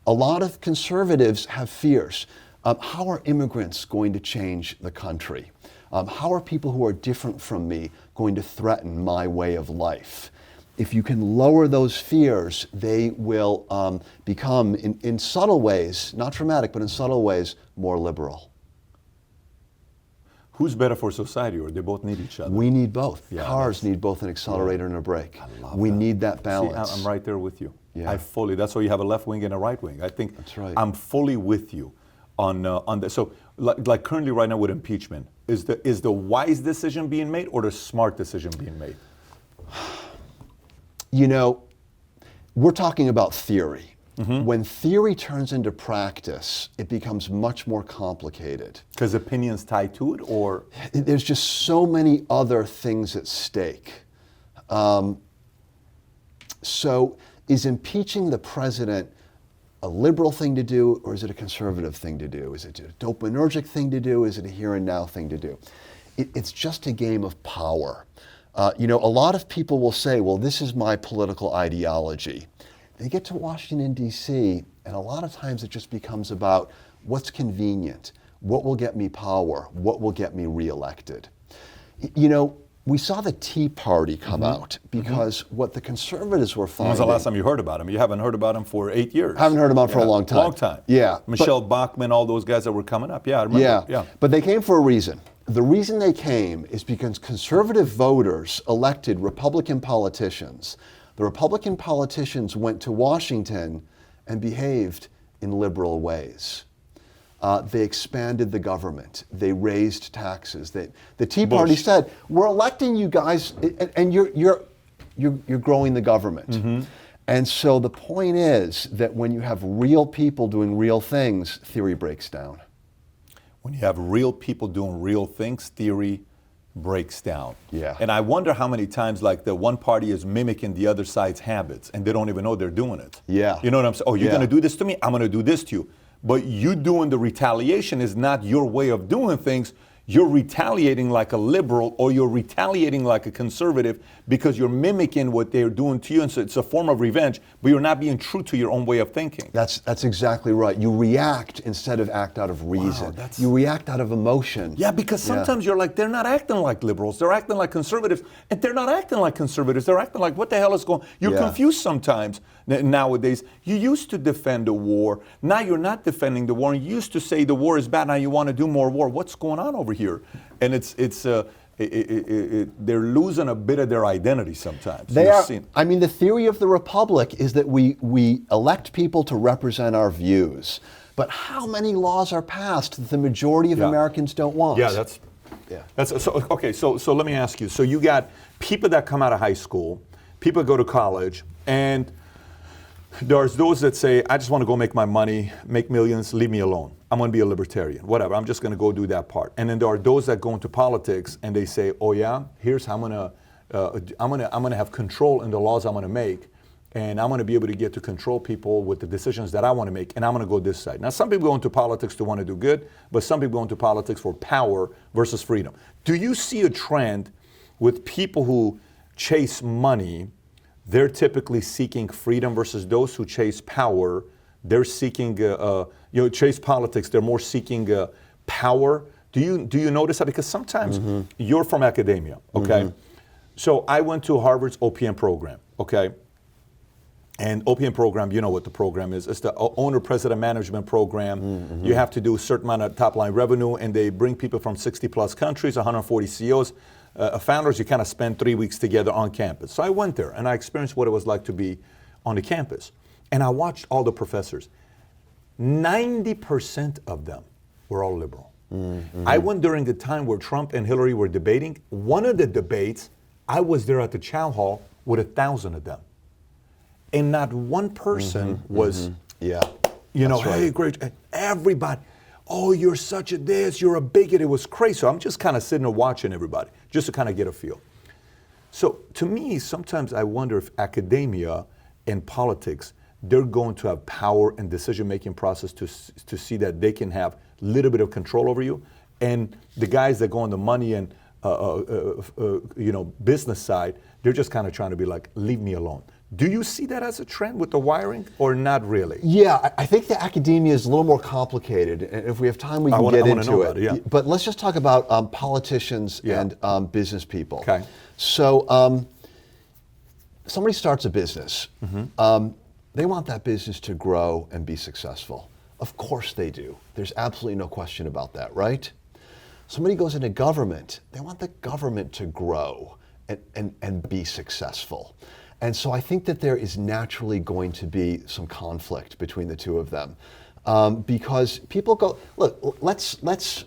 A lot of conservatives have fears. How are immigrants going to change the country? How are people who are different from me going to threaten my way of life? if you can lower those fears, they will become, in subtle ways, not dramatic, but in subtle ways, more liberal. Who's better for society, or they both need each other? We need both. Yeah, Cars need both an accelerator and a brake. We need that balance. See, I'm right there with you. Yeah. That's why you have a left wing and a right wing. I think That's right. I'm fully with you on that. So, like currently right now with impeachment, is the wise decision being made or the smart decision being made? You know, we're talking about theory. When theory turns into practice, it becomes much more complicated. Because opinions tied to it, or? There's just so many other things at stake. So is impeaching the president a liberal thing to do, or is it a conservative thing to do? Is it a dopaminergic thing to do? Is it a here and now thing to do? It's just a game of power. You know, a lot of people will say, well, this is my political ideology. They get to Washington, D.C., and a lot of times it just becomes about what's convenient, what will get me power, what will get me reelected. You know, we saw the Tea Party come out because what the conservatives were finding... When was the last time you heard about him? You haven't heard about him for 8 years. I haven't heard about him for a long time. Long time. Yeah. Michelle Bachmann, all those guys that were coming up. Yeah, I remember. Yeah. But they came for a reason. The reason they came is because conservative voters elected Republican politicians. The Republican politicians went to Washington and behaved in liberal ways. They expanded the government. They raised taxes. The Tea Party said, "We're electing you guys, and you're growing the government." And so the point is that when you have real people doing real things, theory breaks down. When you have real people doing real things, theory breaks down. Yeah. And I wonder how many times, like, the one party is mimicking the other side's habits, and they don't even know they're doing it. Yeah. You know what I'm saying? Oh, you're going to do this to me? I'm going to do this to you. But you doing the retaliation is not your way of doing things. You're retaliating like a liberal, or you're retaliating like a conservative, because you're mimicking what they're doing to you. And so it's a form of revenge, but you're not being true to your own way of thinking. That's exactly right. You react instead of act out of reason. You react out of emotion. Yeah, because sometimes you're like, they're not acting like liberals, they're acting like conservatives, and they're not acting like conservatives, they're acting like, what the hell is going on? You're confused sometimes nowadays. You used to defend the war, now you're not defending the war, and you used to say the war is bad, now you want to do more war. What's going on over here? And they're losing a bit of their identity sometimes. They are. I mean, the theory of the republic is that we elect people to represent our views. But how many laws are passed that the majority of Americans don't want? Yeah, that's so. Okay, so let me ask you. So you got people that come out of high school, people go to college, and there's those that say, I just want to go make my money, make millions, leave me alone. I'm going to be a libertarian, whatever. I'm just going to go do that part. And then there are those that go into politics and they say, oh yeah, here's how I'm going to have control in the laws I'm going to make, and I'm going to be able to get to control people with the decisions that I want to make, and I'm going to go this side. Now, some people go into politics to want to do good, but some people go into politics for power versus freedom. Do you see a trend with people who chase money? They're typically seeking freedom versus those who chase power. They're seeking, chase politics. They're more seeking power. Do you notice that? Because sometimes you're from academia, okay? So I went to Harvard's OPM program, okay? And OPM program, you know what the program is. It's the Owner President Management Program. You have to do a certain amount of top line revenue, and they bring people from 60 plus countries, 140 CEOs. Founders, you kind of spend 3 weeks together on campus. So I went there and I experienced what it was like to be on the campus. And I watched all the professors. 90% of them were all liberal. I went during the time where Trump and Hillary were debating. One of the debates, I was there at the Chow Hall with 1,000 of them. And not one person was, hey, great. Everybody, oh, you're such a this, you're a bigot. It was crazy. So I'm just kind of sitting there watching everybody, just to kind of get a feel. So to me, sometimes I wonder if academia and politics, they're going to have power and decision-making process to see that they can have a little bit of control over you. And the guys that go on the money and business side, they're just kind of trying to be like, leave me alone. Do you see that as a trend with the wiring, or not really? Yeah, I think the academia is a little more complicated, and if we have time, we can get into it. But let's just talk about politicians and business people. Okay. So somebody starts a business. They want that business to grow and be successful. Of course they do. There's absolutely no question about that, right? Somebody goes into government. They want the government to grow and be successful. And so I think that there is naturally going to be some conflict between the two of them. Because people go, look, let's take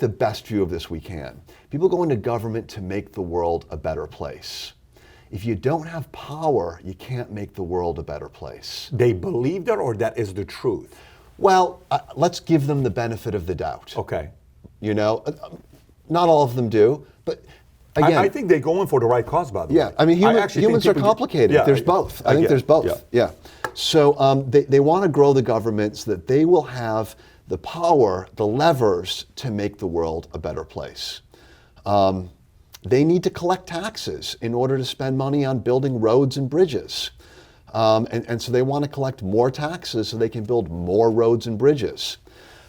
the best view of this we can. People go into government to make the world a better place. If you don't have power, you can't make the world a better place. They believe that, or that is the truth? Well, let's give them the benefit of the doubt. Okay. You know, not all of them do, but again, I think they go in for the right cause, by the way. yeah, I mean, humans are complicated. Yeah, there's both. I think there's both. Yeah. So they want to grow the government so that they will have the power, the levers to make the world a better place. They need to collect taxes in order to spend money on building roads and bridges. And so they want to collect more taxes so they can build more roads and bridges.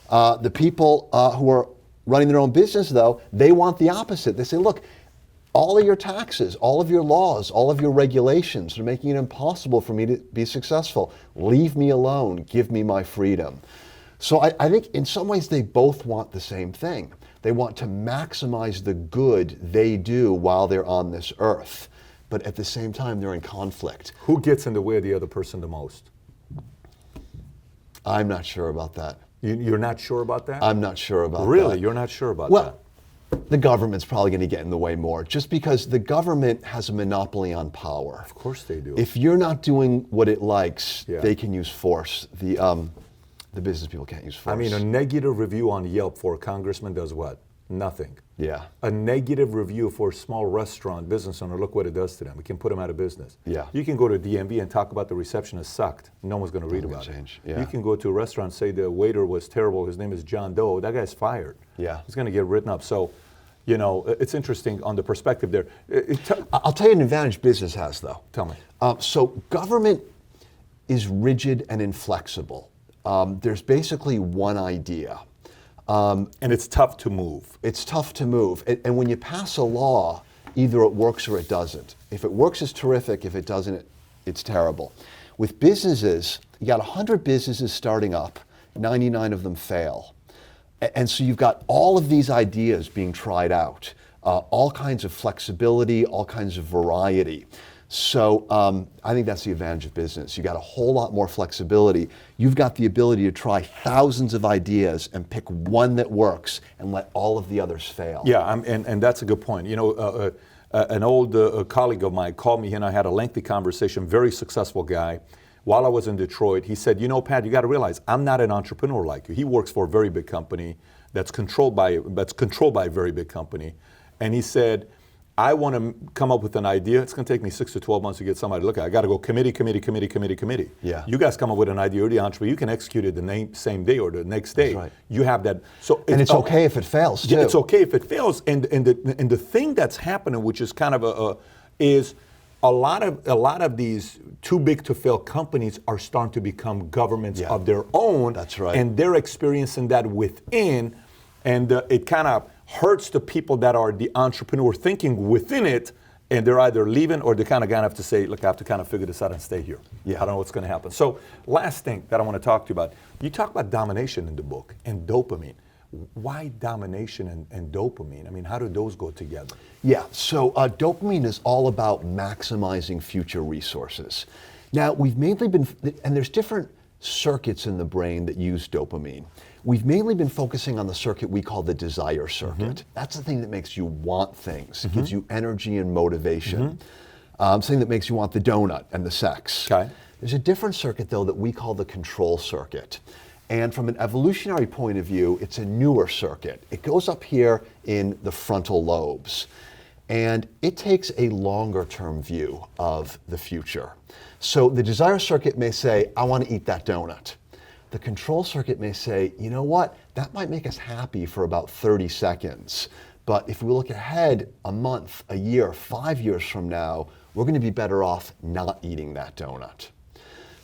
The people who are running their own business, though, they want the opposite. They say, look, all of your taxes, all of your laws, all of your regulations are making it impossible for me to be successful. Leave me alone. Give me my freedom. So I think in some ways they both want the same thing. They want to maximize the good they do while they're on this earth. But at the same time, they're in conflict. Who gets in the way of the other person the most? I'm not sure about that. You're not sure about that? I'm not sure about that. Really? You're not sure about that? Well, the government's probably going to get in the way more, just because the government has a monopoly on power. Of course they do. If you're not doing what it likes, Yeah. they can use force. The business people can't use force. I mean, a negative review on Yelp for a congressman does what? Nothing. Yeah. A negative review for a small restaurant business owner, look what it does to them. It can put them out of business. Yeah. You can go to DMV and talk about the receptionist sucked. No one's going to read Nothing about will it. change. Yeah. You can go to a restaurant, say the waiter was terrible, his name is John Doe. That guy's fired. Yeah. He's going to get written up. So, you know, it's interesting on the perspective there. I'll tell you an advantage business has, though. Tell me. So government is rigid and inflexible. There's basically one idea. And it's tough to move. It's tough to move. And when you pass a law, either it works or it doesn't. If it works, it's terrific. If it doesn't, it's terrible. With businesses, you got 100 businesses starting up, 99 of them fail. And so you've got all of these ideas being tried out, all kinds of flexibility, all kinds of variety. So I think that's the advantage of business. You got a whole lot more flexibility. You've got the ability to try thousands of ideas and pick one that works and let all of the others fail. Yeah, and that's a good point. You know, an old colleague of mine called me and I had a lengthy conversation, very successful guy. While I was in Detroit, he said, you know, Pat, you got to realize I'm not an entrepreneur like you. He works for a very big company that's controlled by a very big company. And he said, I want to come up with an idea. It's going to take me 6 to 12 months to get somebody to look at it. I got to go committee. Yeah. You guys come up with an idea, you're the entrepreneur. You can execute it the same day or the next day. That's right. You have that. So And it's okay if it fails, too. Yeah, it's okay if it fails. And the thing that's happening, which is kind of is a lot of these too big to fail companies are starting to become governments of their own. That's right. And they're experiencing that within, and it kind of hurts the people that are the entrepreneur thinking within it, and they're either leaving or they're kind of going to have to say, look, I have to kind of figure this out and stay here. Yeah. I don't know what's going to happen. So last thing that I want to talk to you about, you talk about domination in the book and dopamine. Why domination and dopamine? I mean, how do those go together? Yeah, so dopamine is all about maximizing future resources. Now, we've mainly been, and there's different circuits in the brain that use dopamine. We've mainly been focusing on the circuit we call the desire circuit. Mm-hmm. That's the thing that makes you want things. It gives you energy and motivation. Something that makes you want the donut and the sex. Okay. There's a different circuit, though, that we call the control circuit. And from an evolutionary point of view, it's a newer circuit. It goes up here in the frontal lobes. And it takes a longer term view of the future. So the desire circuit may say, I want to eat that donut. The control circuit may say, you know what, that might make us happy for about 30 seconds. But if we look ahead a month, a year, 5 years from now, we're going to be better off not eating that donut.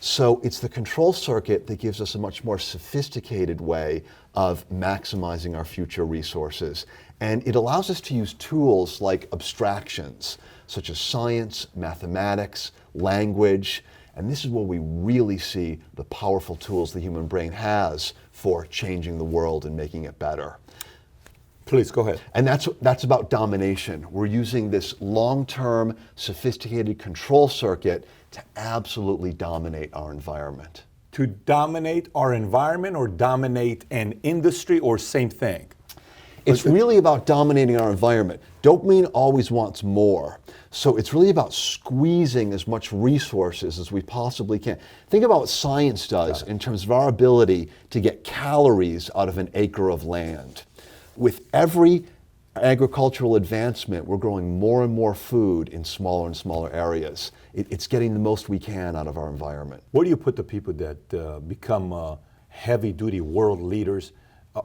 So it's the control circuit that gives us a much more sophisticated way of maximizing our future resources. And it allows us to use tools like abstractions, such as science, mathematics, language. And this is where we really see the powerful tools the human brain has for changing the world and making it better. Please, go ahead. And that's about domination. We're using this long-term, sophisticated control circuit to absolutely dominate our environment. To dominate our environment or dominate an industry or same thing? It's really about dominating our environment. Dopamine always wants more. So it's really about squeezing as much resources as we possibly can. Think about what science does in terms of our ability to get calories out of an acre of land. With every agricultural advancement, we're growing more and more food in smaller and smaller areas. It's getting the most we can out of our environment. Where do you put the people that become heavy-duty world leaders?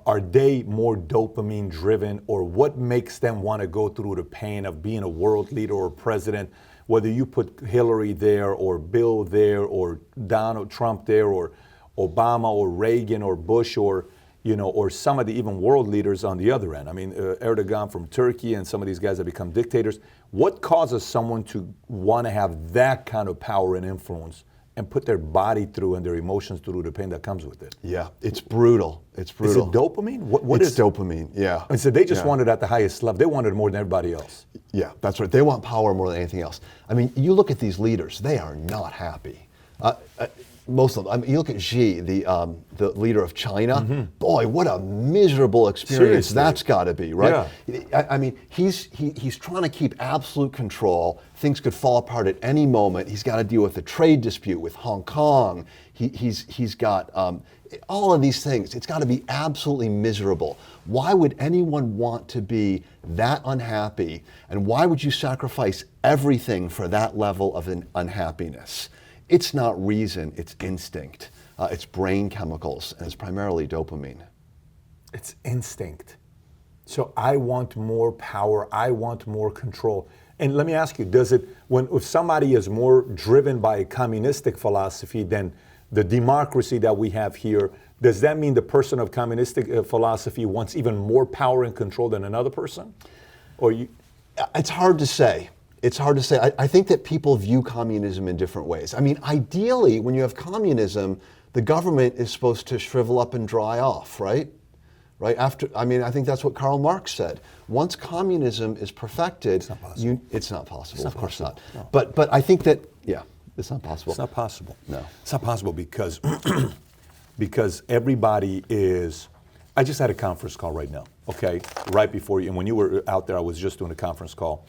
Are they more dopamine driven, or what makes them want to go through the pain of being a world leader or president? Whether you put Hillary there or Bill there or Donald Trump there or Obama or Reagan or Bush or or some of the even world leaders on the other end. I mean, Erdogan from Turkey and some of these guys that become dictators. What causes someone to want to have that kind of power and influence and put their body through and their emotions through the pain that comes with it? Yeah, it's brutal. It's brutal. Is it dopamine? What it's is dopamine, yeah. And so they just want it at the highest level. They want it more than everybody else. Yeah, that's right. They want power more than anything else. I mean, you look at these leaders, they are not happy. Most of them. I mean, you look at Xi, the leader of China. Boy, what a miserable experience that's got to be, right? Yeah. I mean, he's trying to keep absolute control. Things could fall apart at any moment. He's got to deal with a trade dispute with Hong Kong. He's got all of these things. It's got to be absolutely miserable. Why would anyone want to be that unhappy? And why would you sacrifice everything for that level of an unhappiness? It's not reason, it's instinct. It's brain chemicals, and it's primarily dopamine. It's instinct. So I want more power, I want more control. And let me ask you, if somebody is more driven by a communistic philosophy than the democracy that we have here, does that mean the person of communistic philosophy wants even more power and control than another person? It's hard to say. It's hard to say. I think that people view communism in different ways. I mean, ideally, when you have communism, the government is supposed to shrivel up and dry off, right? Right after. I mean, I think that's what Karl Marx said. Once communism is perfected, it's not possible. It's not possible. Of course not. No. But I think that it's not possible. It's not possible. No, it's not possible because because everybody is. I just had a conference call right now. Okay, right before you, and when you were out there, I was just doing a conference call.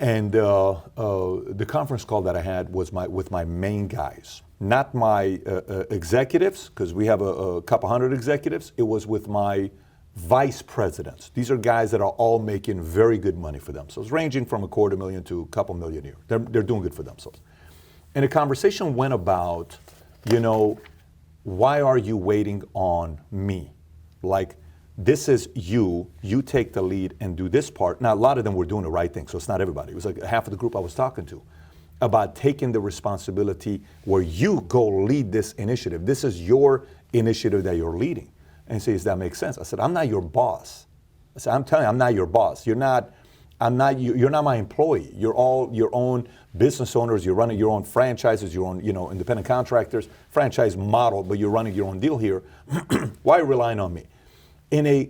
And the conference call that I had was with my main guys, not my executives, because we have a couple hundred executives. It was with my vice presidents. These are guys that are all making very good money for them. So it's ranging from $250,000 to a couple million a year. They're doing good for themselves. And the conversation went about, why are you waiting on me? Like, this is you take the lead and do this part. Now, a lot of them were doing the right thing, so it's not everybody. It was like half of the group I was talking to about taking the responsibility where you go lead this initiative. This is your initiative that you're leading. And he says, does that make sense? I said, I'm not your boss. I said, I'm telling you, I'm not your boss. You're not my employee. You're all your own business owners. You're running your own franchises, your own, independent contractors, franchise model, but you're running your own deal here. Why are you relying on me? In a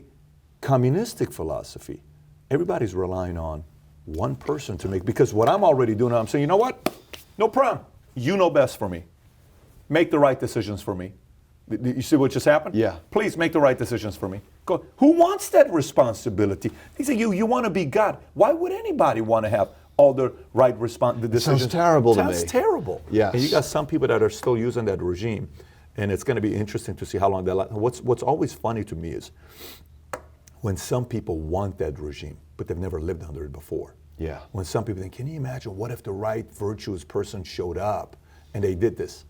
communistic philosophy, everybody's relying on one person to make, because what I'm already doing, I'm saying, you know what? No problem. You know best for me. Make the right decisions for me. You see what just happened? Yeah. Please make the right decisions for me. Go. Who wants that responsibility? He said, you want to be God. Why would anybody want to have all the right decisions? Sounds terrible to me. Sounds terrible. Yes. And you got some people that are still using that regime. And it's going to be interesting to see how long that lasts. What's always funny to me is when some people want that regime, but they've never lived under it before. Yeah. When some people think, can you imagine what if the right virtuous person showed up and they did this?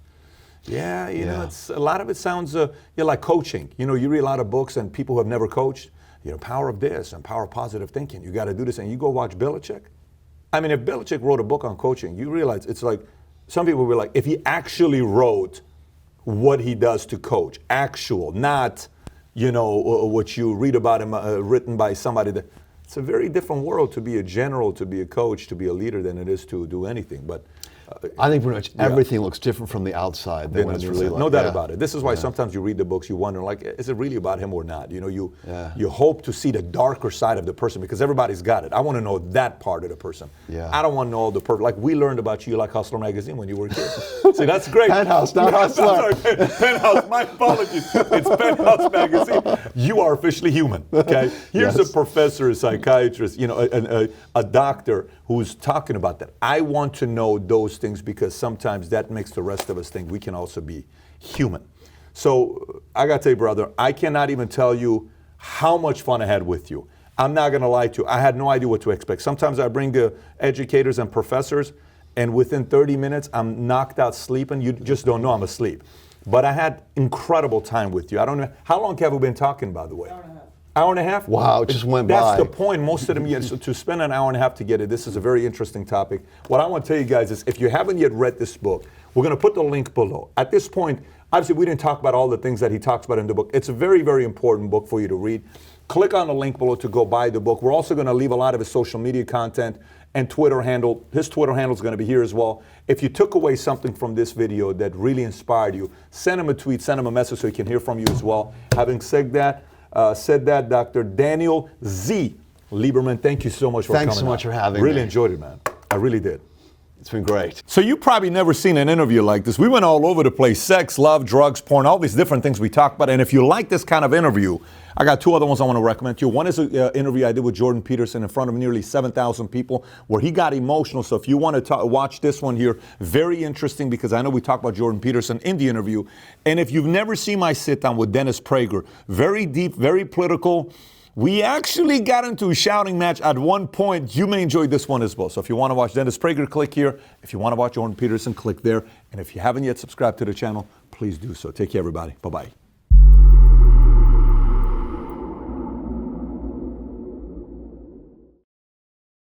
Yeah, it's a lot of it sounds like coaching. You read a lot of books and people who have never coached, power of this and power of positive thinking. You got to do this, and you go watch Belichick. I mean, if Belichick wrote a book on coaching, you realize it's like some people were like, if he actually wrote what he does to coach, actual, not, you know, what you read about him written by somebody that, it's a very different world to be a general, to be a coach, to be a leader than it is to do anything. But I think pretty much everything looks different from the outside than what it's really like. No doubt about it. This is why sometimes you read the books, you wonder, like, is it really about him or not? You know, you hope to see the darker side of the person because everybody's got it. I want to know that part of the person. Yeah. I don't want to know the person. Like we learned about you like Hustler magazine when you were a kid. See, that's great. Penthouse, not Hustler. Sorry, Penthouse, my apologies. It's Penthouse magazine. You are officially human, okay? Here's a professor, a psychiatrist, you know, a doctor who's talking about that. I want to know those things because sometimes that makes the rest of us think we can also be human. So I got to tell you, brother, I cannot even tell you how much fun I had with you. I'm not going to lie to you. I had no idea what to expect. Sometimes I bring educators and professors, and within 30 minutes, I'm knocked out sleeping. You just don't know I'm asleep. But I had incredible time with you. I don't know. How long have we been talking, by the way? Hour and a half? Wow, it just went by. That's the point. Most of them, so to spend an hour and a half together, this is a very interesting topic. What I want to tell you guys is if you haven't yet read this book, we're going to put the link below. At this point, obviously, we didn't talk about all the things that he talks about in the book. It's a very, very important book for you to read. Click on the link below to go buy the book. We're also going to leave a lot of his social media content and Twitter handle. His Twitter handle is going to be here as well. If you took away something from this video that really inspired you, send him a tweet, send him a message so he can hear from you as well. Having said that, Dr. Daniel Z. Lieberman, thank you so much for coming. Thanks so much for having me. Really enjoyed it, man. I really did. It's been great. So you've probably never seen an interview like this. We went all over the place, sex, love, drugs, porn, all these different things we talk about. And if you like this kind of interview, I got two other ones I want to recommend to you. One is an interview I did with Jordan Peterson in front of nearly 7,000 people where he got emotional. So if you want to watch this one here, very interesting because I know we talked about Jordan Peterson in the interview. And if you've never seen my sit down with Dennis Prager, very deep, very political. We actually got into a shouting match at one point. You may enjoy this one as well. So if you want to watch Dennis Prager, click here. If you want to watch Jordan Peterson, click there. And if you haven't yet subscribed to the channel, please do so. Take care, everybody. Bye-bye.